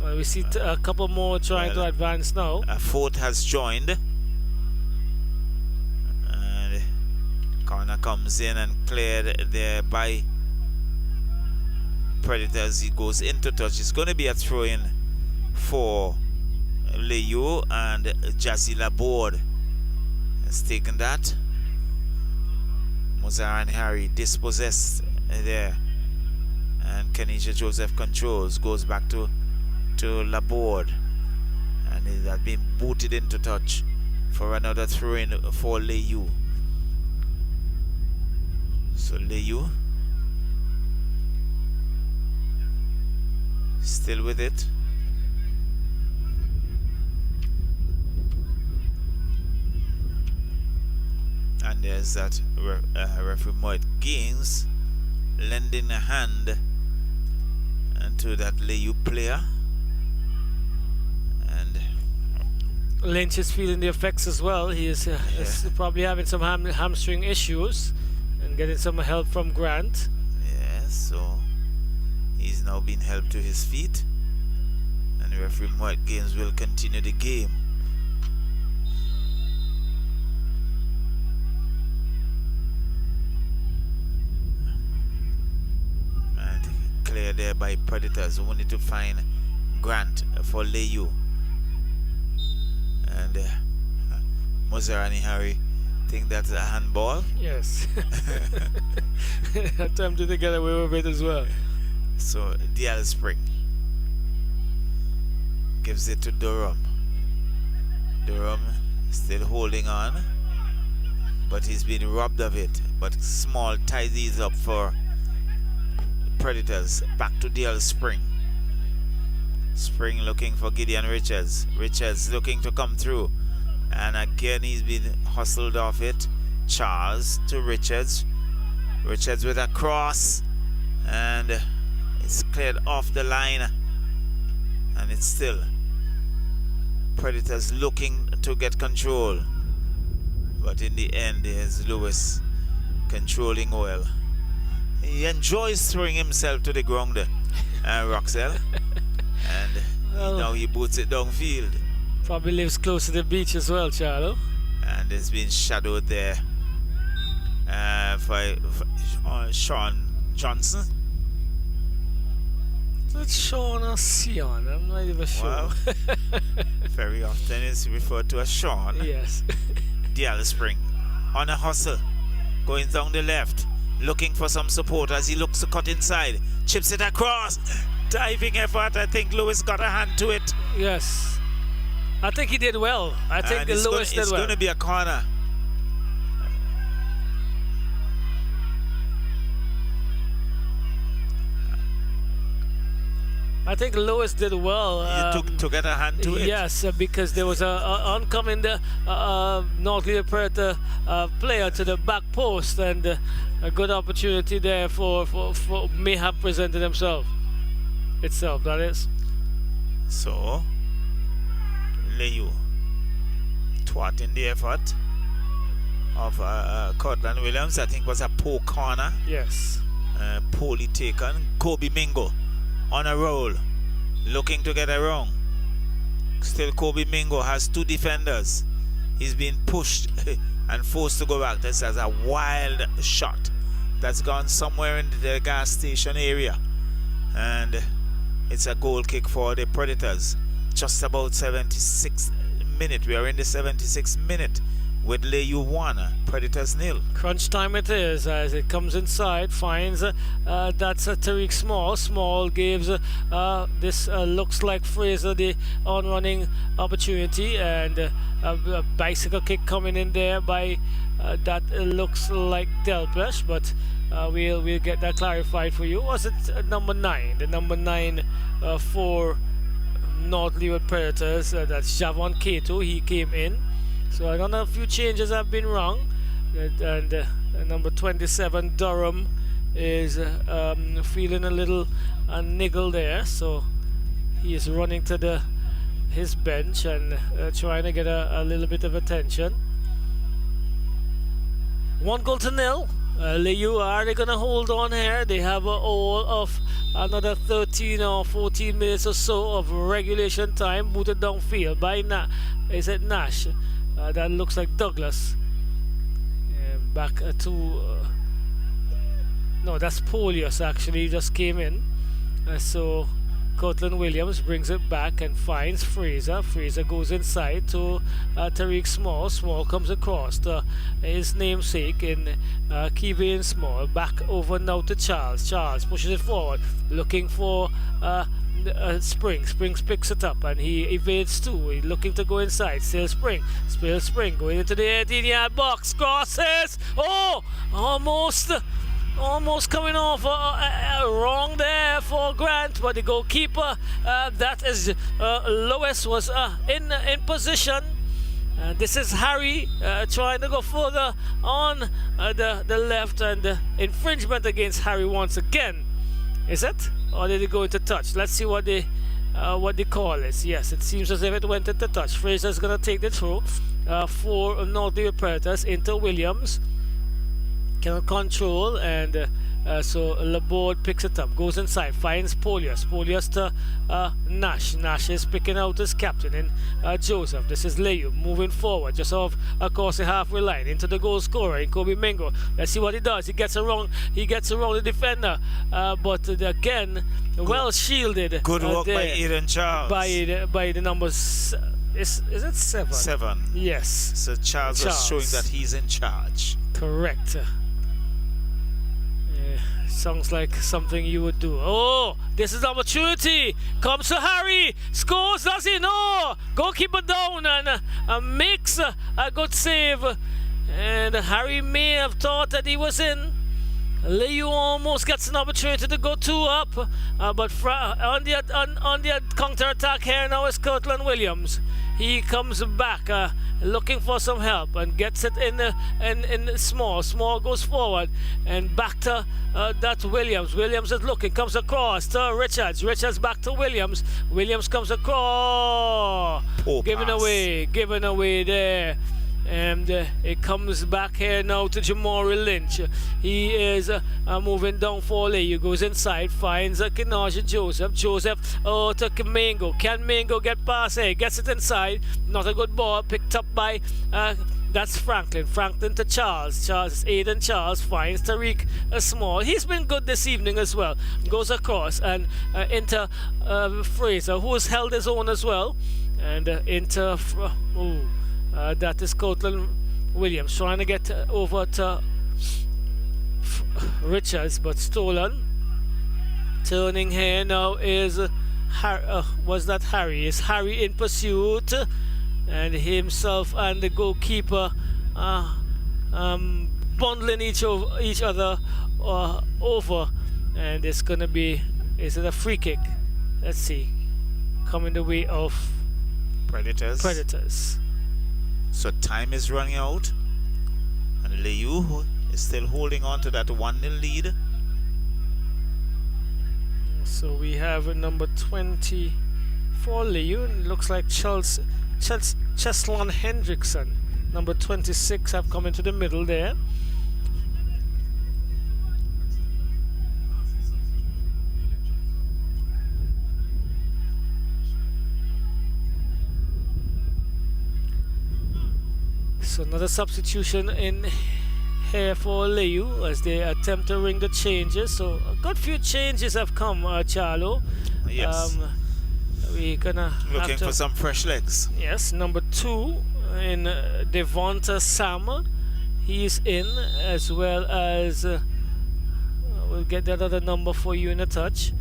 Well, we see a couple more trying to advance now. A fourth has joined. And corner comes in and cleared there by Predators. He goes into touch. It's going to be a throw-in for Layou, and Jazzy Laborde has taken that. Mozart and Harry dispossessed there, and Kenisha Joseph controls, goes back to Laborde, and it had been booted into touch for another throw-in for Layou. So Layou still with it. And there's that referee Mike Gaines lending a hand to that Layou player. And Lynch is feeling the effects as well. He is probably having some hamstring issues and getting some help from Grant. Yeah, so he's now been helped to his feet. And referee Mike Gaines will continue the game. Clear there by Predators, who need to find Grant for Layou. And Mozarani Harry think that's a handball. Yes. Attempted to get away with it as well. So DL Spring gives it to Durham. Durham still holding on, but he's been robbed of it. But Small ties these up for Predators. Back to DL Spring. Spring looking for Gideon Richards. Richards looking to come through, and again he's been hustled off it. Charles to Richards. Richards with a cross, and it's cleared off the line, and it's still Predators looking to get control, but in the end there's Lewis controlling well. He enjoys throwing himself to the ground, Roxelle. And now he boots it downfield. Probably lives close to the beach as well, Charlo. And it's been shadowed there for Sean Johnson. It's Sean or Sion. I'm not even sure. Well, very often it's referred to as Sean. Yes. Dial Spring on a hustle, going down the left, looking for some support as he looks to cut inside. Chips it across. Diving effort. I think Lewis got a hand to it. Yes. I think he did well. I think Lewis did well. It's going to be a corner. I think Lewis did well. To get a hand to it. Yes, because there was a oncoming North Leeward Predator player to the back post, and a good opportunity there for may have presented himself. Itself, that is. So, Layou thwarting the effort of Cortland Williams. I think was a poor corner. Yes. Poorly taken. Kobe Mingo on a roll, looking to get a wrong. Still Kobe Mingo has two defenders. He's been pushed and forced to go back. This is a wild shot that's gone somewhere in the gas station area, and it's a goal kick for the Predators. Just about 76 minute. We are in the 76th minute with Layou 1, Predators 0. Crunch time it is as it comes inside, finds that's Tariq Small. Small gives this looks like Fraser the on-running opportunity, and a bicycle kick coming in there by that looks like Delpesh, but we'll get that clarified for you. Was it number 9? The number 9 for North Leeward Predators, that's Javon Cato. He came in. So I don't know, a few changes have been wrong, and number 27 Durham is feeling a little niggle there, so he is running to his bench and trying to get a little bit of attention. 1-0. Layou, are they going to hold on here? They have all of another 13 or 14 minutes or so of regulation time, booted downfield by is it Nash? That looks like Douglas. Back to no, that's Polius actually. He just came in. So Cortland Williams brings it back and finds Fraser. Fraser goes inside to Tariq Small. Small comes across to his namesake in Keevan Small. Back over now to Charles. Charles pushes it forward, looking for Springs picks it up and he evades too. He's looking to go inside. Still Spring going into the 18-yard box. Crosses. Oh, almost coming off wrong there for Grant, but the goalkeeper, that is Lois, was in position. This is Harry trying to go further on the left, and infringement against Harry once again. Is it? Or did it go into touch? Let's see what the call is. Yes, it seems as if it went into touch. Fraser's going to take the throw for North Leeward Predators into Williams. Cannot control, and so Laborde picks it up, goes inside, finds Polius to Nash. Nash is picking out his captain in Joseph. This is Layou moving forward just across the halfway line into the goal scorer in Kobe Mingo. Let's see what he does. He gets around the defender, but again well shielded. Good work by Eden Charles. By the numbers. Is it 7? 7. Yes. So Charles was showing that he's in charge. Correct. Sounds like something you would do. Oh, this is the opportunity. Comes to Harry. Scores, does he? No. Goalkeeper down and makes a good save. And Harry may have thought that he was in. Layou almost gets an opportunity to go 2 up. But on the counter-attack here now is Cortland Williams. He comes back looking for some help and gets it in Small. Small goes forward and back to that Williams. Williams is looking, comes across to Richards. Richards back to Williams. Williams comes across. Giving away there. And it comes back here now to Jamori Lynch. He is moving down for Layou. Goes inside, finds Kinaja Joseph. To Mingo. Can Mingo get past? Gets it inside. Not a good ball. Picked up by That's Franklin. Franklin to Charles. Charles, Aiden Charles finds Tariq Small. He's been good this evening as well. Goes across and into Fraser, who has held his own as well. And into... that is Courtland Williams trying to get over to Richards, but stolen. Turning here now is was that Harry? Is Harry in pursuit? And himself and the goalkeeper bundling each other over, and it's gonna be, is it a free kick? Let's see, coming the way of Predators. So time is running out, and Layou is still holding on to that 1-0 lead. So we have a number 24 Layou, and it looks like Cheslon Hendrickson, number 26, have come into the middle there. So another substitution in here for Layou as they attempt to ring the changes. So a good few changes have come, Charlo. Yes. We're gonna looking for some fresh legs. Yes, number 2 in Devonta Sam. He's in, as well as we'll get that other number for you in a touch.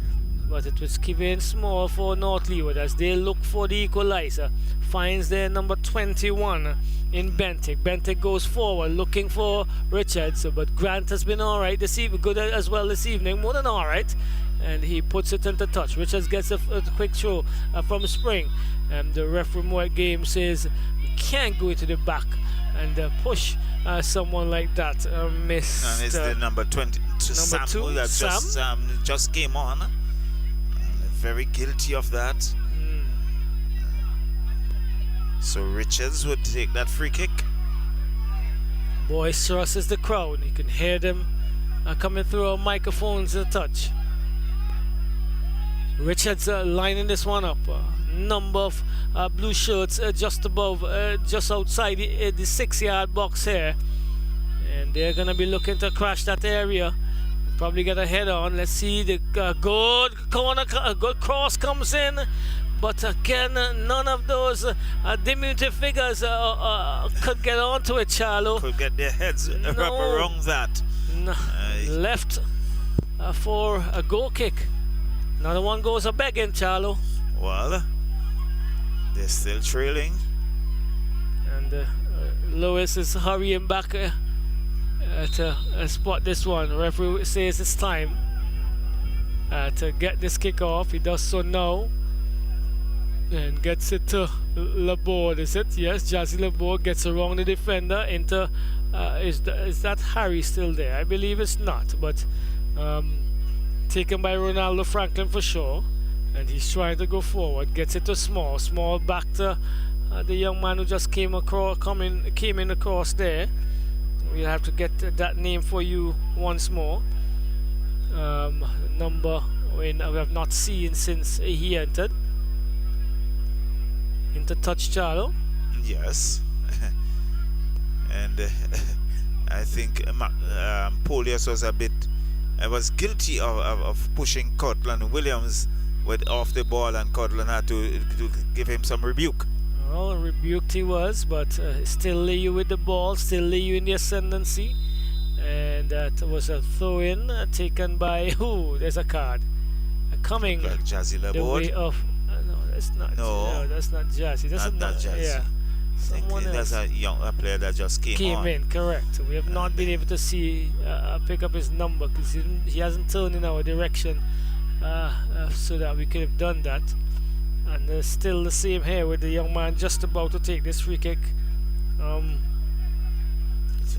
But it was Kevin Small for North Leeward as they look for the equalizer. Finds their number 21 in Bentic. Bentic goes forward looking for Richards, but Grant has been alright this evening, good as well this evening, more than alright. And he puts it into touch. Richards gets a quick throw from Spring, and the referee Moore game says you can't go into the back and push someone like that. Missed. And it's the number 20, Sam, who just came on. Very guilty of that. So Richards would take that free kick. Boisterous is the crowd. You can hear them coming through our microphones in touch. Richards lining this one up. Number of blue shirts just above, just outside the 6-yard box here. And they're going to be looking to crash that area. Probably get a head on. Let's see, the good corner, good cross comes in. But again, none of those diminutive figures could get onto it, Charlo. Could get their heads wrapped around that. No. Left for a goal kick. Another one goes a begging, Charlo. Well, they're still trailing. And Lewis is hurrying back to spot this one. Referee says it's time to get this kick off. He does so now. And gets it to Laborde, is it? Yes, Jazzy Laborde gets around the defender into... is that Harry still there? I believe it's not, but taken by Ronaldo Franklin for sure. And he's trying to go forward, gets it to Small. Small back to the young man who just came in across there. We'll have to get that name for you once more. Number we have not seen since he entered. Into touch, Charlo. Yes. And I think Polius was guilty of pushing Cortland Williams off the ball, and Cortland had to give him some rebuke. Well, rebuked he was, but still Layou with the ball, still Layou in the ascendancy. And that was a throw-in taken by... Ooh, there's a card. Coming like Jazzy the way of... no, that's not. No, that's not Jazzy. That's not Jazzy. Yeah. Someone else. That's a player that just came on. In, correct. We have not been able to see pick up his number because he hasn't turned in our direction so that we could have done that. And still the same here with the young man just about to take this free kick.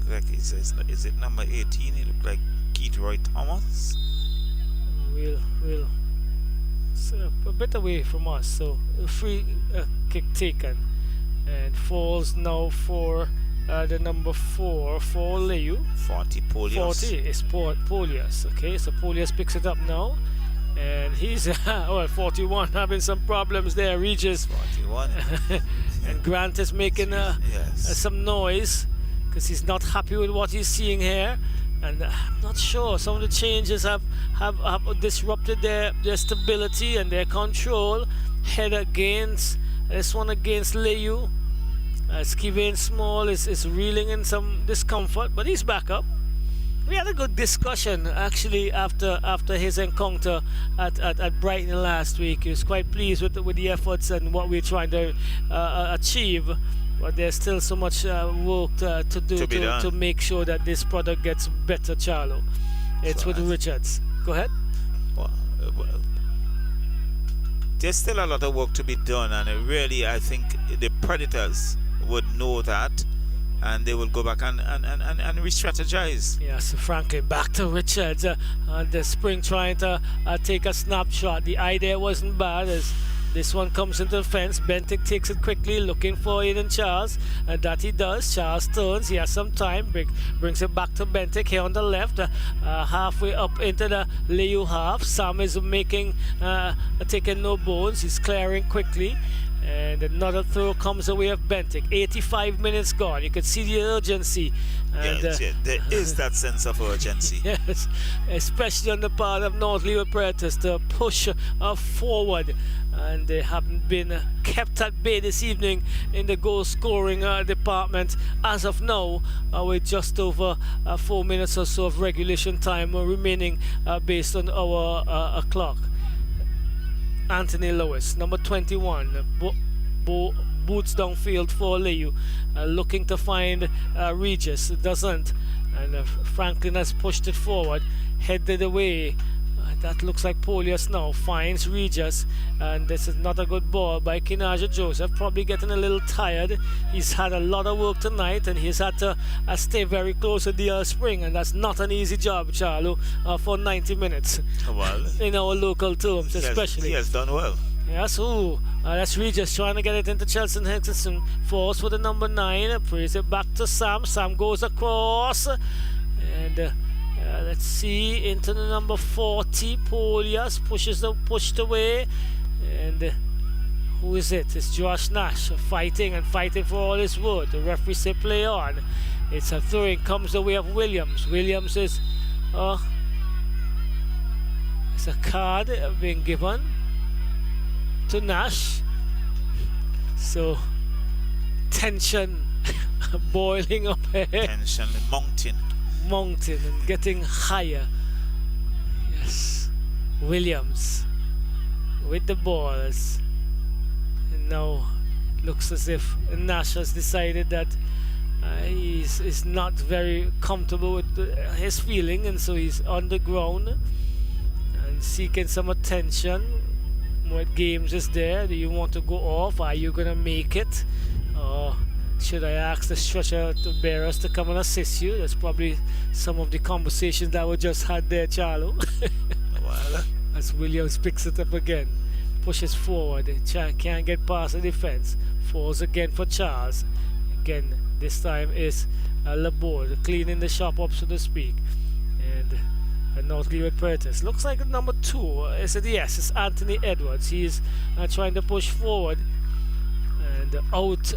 Like is it number 18? It looked like Keith Roy Thomas. We'll so a bit away from us. So a free kick taken and falls now for the number 4 for Layou. 40 Polius. 40 is Polius. Okay, so Polius picks it up now. And he's 41 having some problems there. Regis 41. And Grant is making some noise because he's not happy with what he's seeing here. And I'm not sure, some of the changes have disrupted their stability and their control. Head against, this one against Layou. Skivane Small is reeling in some discomfort, but he's back up. We had a good discussion actually after his encounter at Brighton last week. He was quite pleased with the efforts and what we're trying to achieve. But there's still so much work to do to make sure that this product gets better, Charlo. It's with Richards. Go ahead. Well, there's still a lot of work to be done, and really I think the Predators would know that, and they will go back and re-strategize. Yes, frankly, back to Richards. The spring trying to take a snapshot. The idea wasn't bad as this one comes into the fence. Bentic takes it quickly, looking for Aiden Charles, and that he does. Charles turns, he has some time, brings it back to Bentic here on the left, halfway up into the Layou half. Sam is taking no bones, he's clearing quickly. And another throw comes away of Bentic. 85 minutes gone. You can see the urgency. And, there is that sense of urgency. Yes, especially on the part of North Layou Predators to push forward. And they haven't been kept at bay this evening in the goal scoring department. As of now, with just over 4 minutes or so of regulation time remaining based on our clock. Anthony Lewis, number 21, boots downfield for Layou, looking to find Regis. Doesn't, and Franklin has pushed it forward, headed away. That looks like Polius now, finds Regis, and this is not a good ball by Kinaja Joseph, probably getting a little tired. He's had a lot of work tonight, and he's had to stay very close to the spring, and that's not an easy job, Charlo, for 90 minutes. Well, in our local terms, especially. He has done well. Yes, that's Regis trying to get it into Chelsea Hexenson. Force for the number 9, praise it back to Sam. Sam goes across, and let's see, into the number 40, Polias pushed away, and who is it? It's Josh Nash fighting for all his worth. The referee say play on. It's a throwing, comes the way of Williams. Williams is it's a card being given to Nash. So tension boiling up here. Tension mounting and getting higher. Yes, Williams with the balls, and now looks as if Nash has decided that he's not very comfortable with his feeling, and so he's on the ground and seeking some attention. What games is there? Do you want to go off? Are you gonna make it? Or should I ask the stretcher bearers to come and assist you? That's probably some of the conversations that we just had there, Charlo. Well, as Williams picks it up again, pushes forward, can't get past the defense, falls again for Charles. Again, this time is Laborde cleaning the shop up, so to speak. And North Layou Predators. Looks like number 2. Is it? Yes, it's Anthony Edwards. He's trying to push forward and out.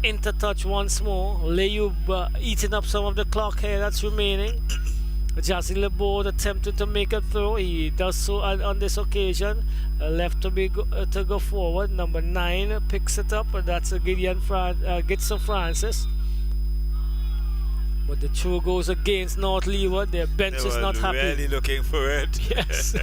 Into touch once more. Layou eating up some of the clock here that's remaining. Jazzy Laborde attempted to make a throw. He does so on this occasion. Left to go forward. Number 9 picks it up, and that's a Gitson Francis. But the throw goes against North Layou. Their bench is not happy. Really looking for it. Yes.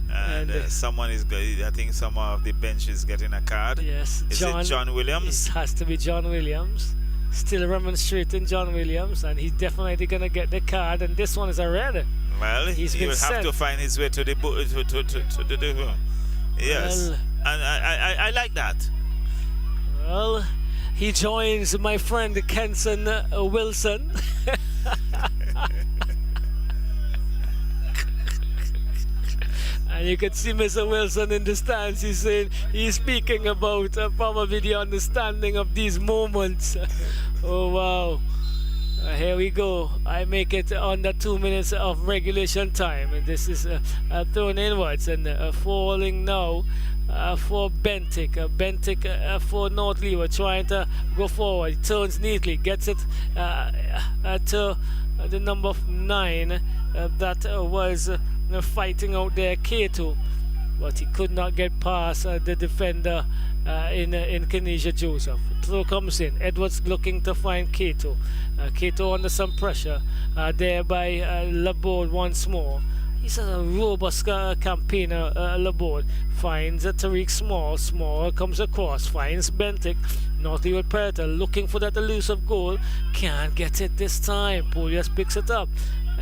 And someone is, I think some of the bench is getting a card. Yes. Is it John Williams? It has to be John Williams. Still remonstrating John Williams, and he's definitely going to get the card. And this one is a red. Well, he will have to find his way to the yes. Well, and I like that. Well, he joins my friend Kenson Wilson. And you can see Mr. Wilson in the stands. He's speaking about probably the understanding of these moments. Oh wow. Here we go. I make it under 2 minutes of regulation time, and this is thrown inwards and falling now. for Bentic. Bentic for North Layou trying to go forward. He turns neatly, gets it to the number 9 that was fighting out there, Kato. But he could not get past the defender in Kenesia Joseph. Throw comes in. Edwards looking to find Kato. Kato under some pressure there by Laborde once more. He's a robust campaigner, Laborde. Finds Tariq Small. Small comes across. Finds Bentic. North Layou Predator looking for that elusive goal. Can't get it this time. Polius picks it up.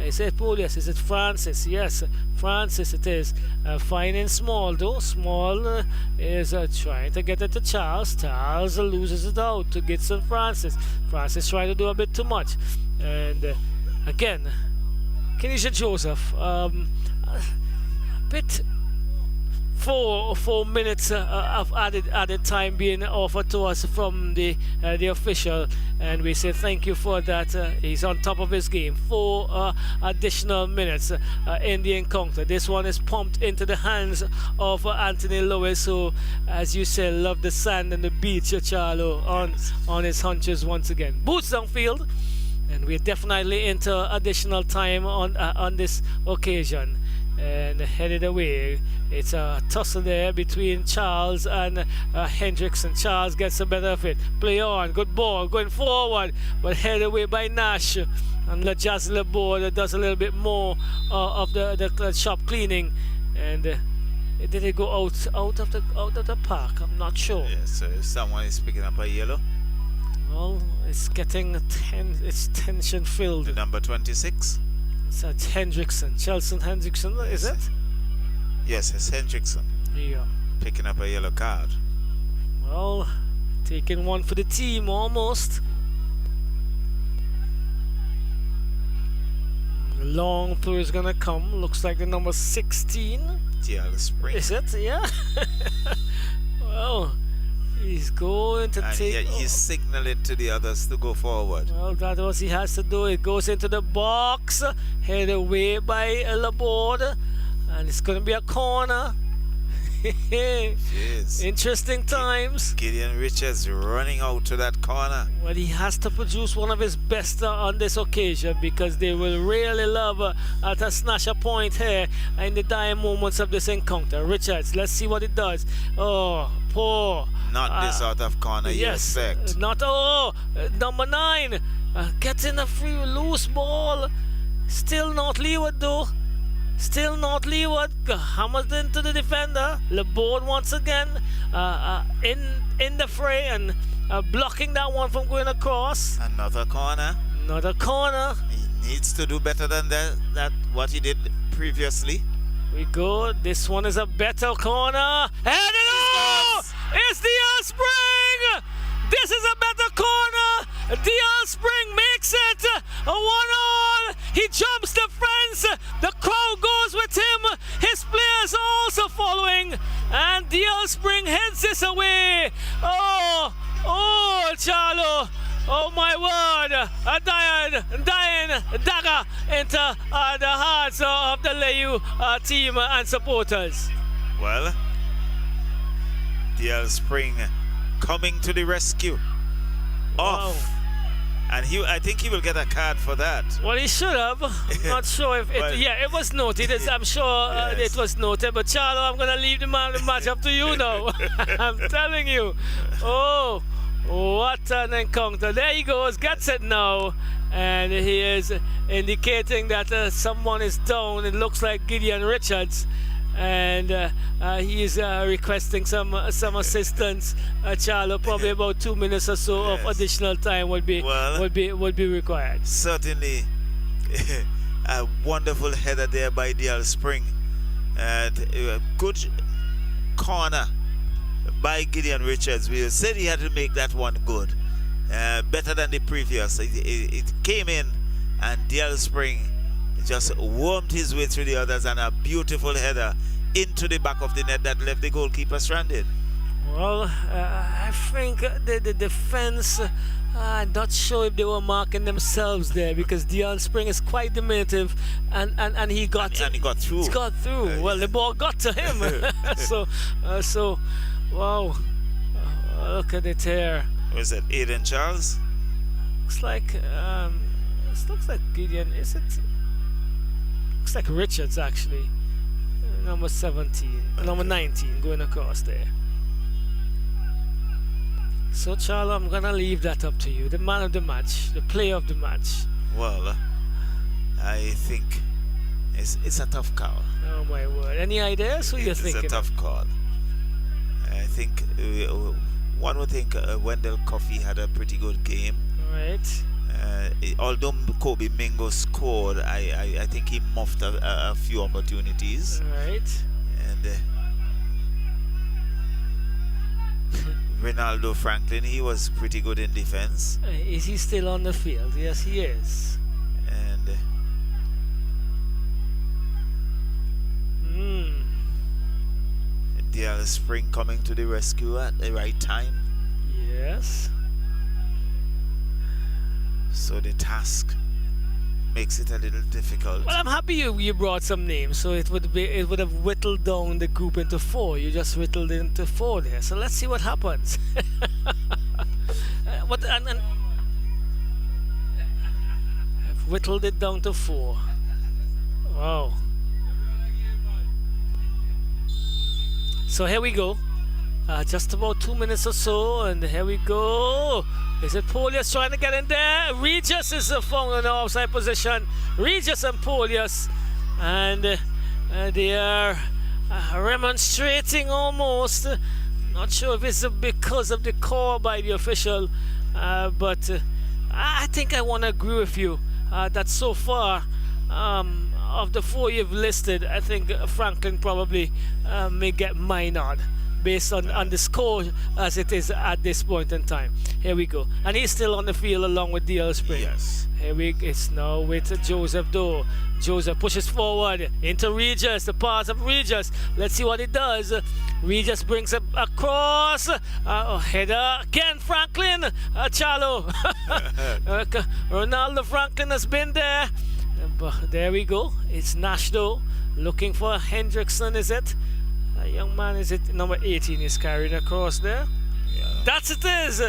Is it Polius? Is it Francis? Yes, Francis it is. Finding Small though. Small is trying to get it to Charles. Charles loses it out to Gibson Francis. Francis trying to do a bit too much. And again, Kenesia Joseph, a bit 4 minutes of added time being offered to us from the official, and we say thank you for that. He's on top of his game. 4 additional minutes in the encounter. This one is pumped into the hands of Anthony Lewis, who, as you said, loved the sand and the beach, Charlo, on his hunches once again. Boots downfield, and we're definitely into additional time on this occasion. And headed away. It's a tussle there between Charles and Hendrickson. Charles gets a better of it. Play on, good ball, going forward, but headed away by Nash. And Lajaz Laborde does a little bit more of the shop cleaning. And did it go out of the park? I'm not sure. Yes, someone is picking up a yellow. Well, it's getting it's tension filled. The number 26. It's Hendrickson, Chelsea Hendrickson, is it? Yes, it's Hendrickson. Yeah. Picking up a yellow card. Well, taking one for the team almost. The long throw is gonna come. Looks like the number 16. DL Spring. Is it? Yeah. Well, he's going to take. Yeah, he's signaling to the others to go forward. Well, that's what he has to do. It goes into the box, headed away by Laborde, and it's going to be a corner. Jeez. Interesting times. Gideon Richards running out to that corner. Well, he has to produce one of his best on this occasion, because they will really love to snatch a point here in the dying moments of this encounter. Richards, let's see what it does. Oh, poor. Not this out of corner, yes, you expect. Not, number 9. Getting a free loose ball. Still not Leeward though. Still not Leeward. Hammers into the defender. Laborde once again in the fray and blocking that one from going across. Another corner. Another corner. He needs to do better than that what he did previously. We go. This one is a better corner. And it's DL Spring! This is a better corner. DL Spring makes it a 1-all. He jumps the fence. The crowd goes with him. His players are also following. And DL Spring heads this away. Oh, Charlo. Oh my word, a dying dagger into the hearts of the Layou team and supporters. Well, DL Spring coming to the rescue. Wow. Off. And I think he will get a card for that. Well, he should have. I'm not sure if it was noted. I'm sure yes. It was noted. But Charlo, I'm going to leave the match up to you now. I'm telling you. Oh, what an encounter. There he goes, gets it now. And he is indicating that someone is down. It looks like Gideon Richards. And he is requesting some assistance. Charlo, probably about 2 minutes or so of additional time would be required. Certainly, a wonderful header there by DL Spring, and a good corner by Gideon Richards. We said he had to make that one good, better than the previous. It came in, and DL Spring just wormed his way through the others, and a beautiful header into the back of the net that left the goalkeeper stranded. Well, I think the defense, I'm not sure if they were marking themselves there because Dion Spring is quite diminutive and he got and he got through. He got through. Well, the ball got to him. so, wow. Look at it here. Was that Aiden Charles? Looks like Gideon. Is it? Looks like Richards actually. Number 17, number 19 going across there. So, Charlo, I'm gonna leave that up to you. The man of the match, the player of the match. Well, I think it's a tough call. Oh my word! Any ideas? Who you thinking? It's a tough call. I think one would think Wendell Coffey had a pretty good game. Right. Although Kobe Mingo scored, I think he muffed a few opportunities. Right. And Ronaldo Franklin, he was pretty good in defense. Is he still on the field? Yes, he is. And DL Spring coming to the rescue at the right time. Yes. So the task makes it a little difficult. Well, I'm happy you brought some names, so it would have whittled down the group into 4. You just whittled it into 4 there. So let's see what happens. And I've whittled it down to 4. Wow. So here we go. Just about 2 minutes or so, and here we go. Is it Polius trying to get in there? Regis is found in the outside position. Regis and Polius, and they are remonstrating almost. Not sure if it's because of the call by the official, but I think I want to agree with you that so far, of the 4 you've listed, I think Franklin probably may get minored based on the score as it is at this point in time. Here we go. And he's still on the field along with DL Spring. Yes. It's now with Joseph Doe. Joseph pushes forward into Regis, the pass of Regis. Let's see what he does. Regis brings it across. Header again, Franklin. Charlo. Ronaldo Franklin has been there. But there we go. It's Nashdo looking for Hendrickson, is it? A young man, is it? Number 18 is carried across there. Yeah. That's it is.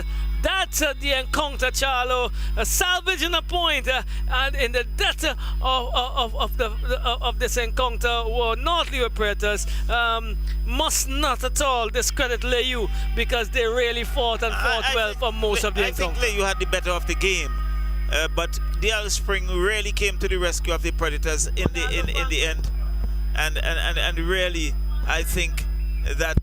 That's the encounter, Charlo. Salvaging a point. And in the depth of this encounter were North Layou Predators. Must not at all discredit Layou because they really fought well for most of the encounter. I think Layou had the better of the game. But DL Spring really came to the rescue of the Predators in the end. And really, I think that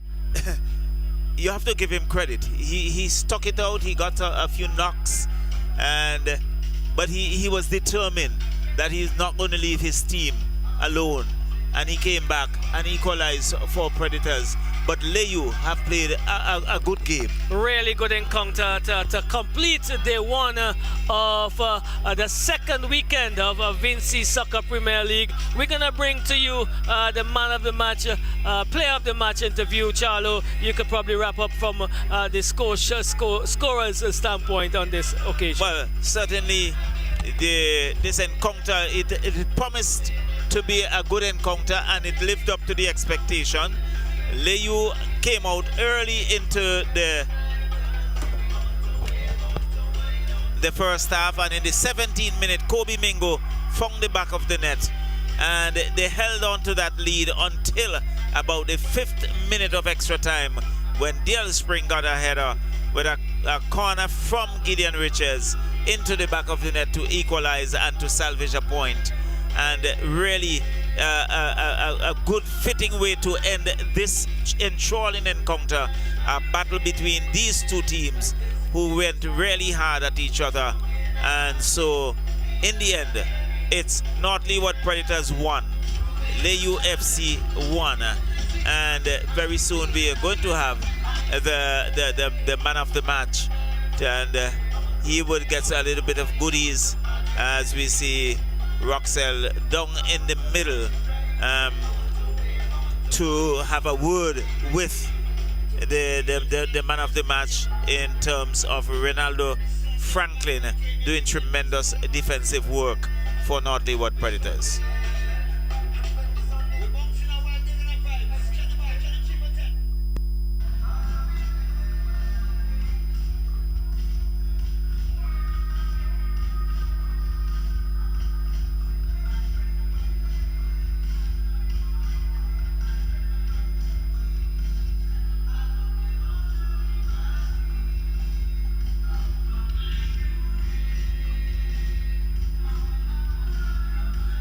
you have to give him credit. He stuck it out. He got a few knocks, but he was determined that he's not going to leave his team alone. And he came back and equalized for Predators. But Layou have played a good game. Really good encounter to complete day 1 of the second weekend of Vincy Soccer Premier League. We're going to bring to you the man of the match, player of the match interview. Charlo, you could probably wrap up from the scorer's standpoint on this occasion. Well, certainly this encounter, it promised to be a good encounter and it lived up to the expectation. Layou came out early into the first half, and in the 17th minute, Kobe Mingo found the back of the net, and they held on to that lead until about the 5th minute of extra time when DL Spring got a header with a corner from Gideon Richards into the back of the net to equalize and to salvage a point. And really a good fitting way to end this enthralling encounter, a battle between these two teams who went really hard at each other. And so in the end, it's North Layou Predators 1, Layou FC 1, and very soon we are going to have the man of the match, and he would get a little bit of goodies as we see Roxel down in the middle to have a word with the man of the match in terms of Ronaldo Franklin doing tremendous defensive work for North Leeward Predators.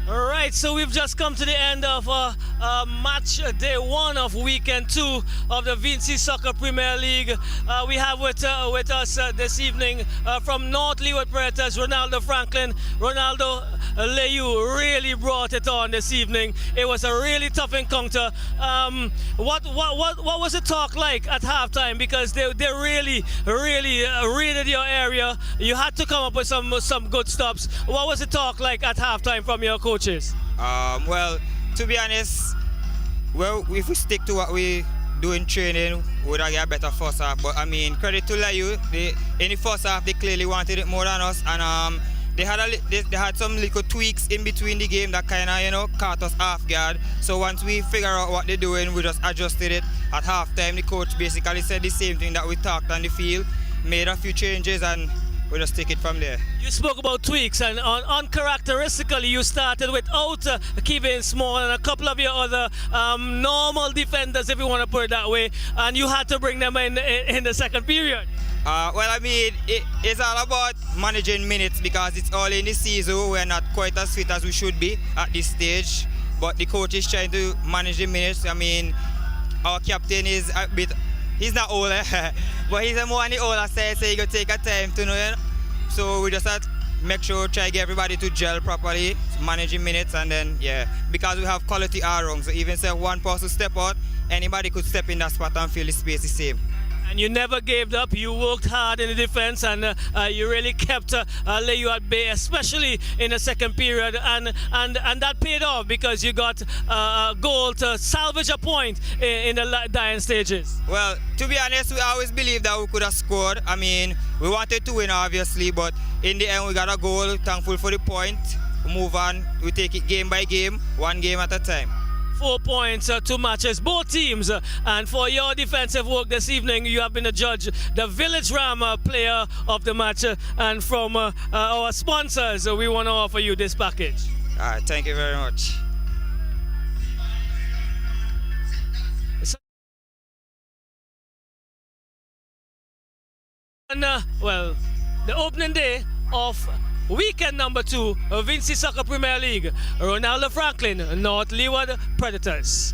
Alright, so we've just come to the end of match day 1 of weekend 2 of the Vincy Soccer Premier League. We have with us this evening from North Leeward Predators, Ronaldo Franklin. Ronaldo, Layou really brought it on this evening. It was a really tough encounter. What was the talk like at halftime? Because they really raided your area. You had to come up with some good stops. What was the talk like at halftime from your coaches? Well, to be honest, well, if we stick to what we do in training, we'd get a better first half. But I mean, credit to Layou. In the first half, they clearly wanted it more than us, and they had some little tweaks in between the game that kind of caught us off guard. So once we figure out what they're doing, we just adjusted it. At halftime, the coach basically said the same thing that we talked on the field, made a few changes, and we just take it from there. You spoke about tweaks, and uncharacteristically, you started without Kevin Small and a couple of your other normal defenders, if you want to put it that way, and you had to bring them in the second period. Well, I mean, it's all about managing minutes because it's all in the season. We're not quite as fit as we should be at this stage, but the coach is trying to manage the minutes. I mean, our captain is a bit, he's not old, but he's more on the older side, so he could take a time to know. So we just have to make sure, try to get everybody to gel properly, managing minutes, and then, yeah, because we have quality all-round, so even if one person step out, anybody could step in that spot and feel the space the same. And you never gave up. You worked hard in the defense, and you really kept Layou at bay, especially in the second period, and that paid off because you got a goal to salvage a point in the dying stages. Well, to be honest, we always believed that we could have scored. I mean, we wanted to win, obviously, but in the end, we got a goal. Thankful for the point. We move on. We take it game by game, one game at a time. 4 points, 2 matches, both teams. And for your defensive work this evening, you have been adjudged the Village Ram player of the match. And from our sponsors, we want to offer you this package. All right, thank you very much. And, well, the opening day of weekend number 2 of Vincy Soccer Premier League. Ronaldo Franklin, North Leeward Predators.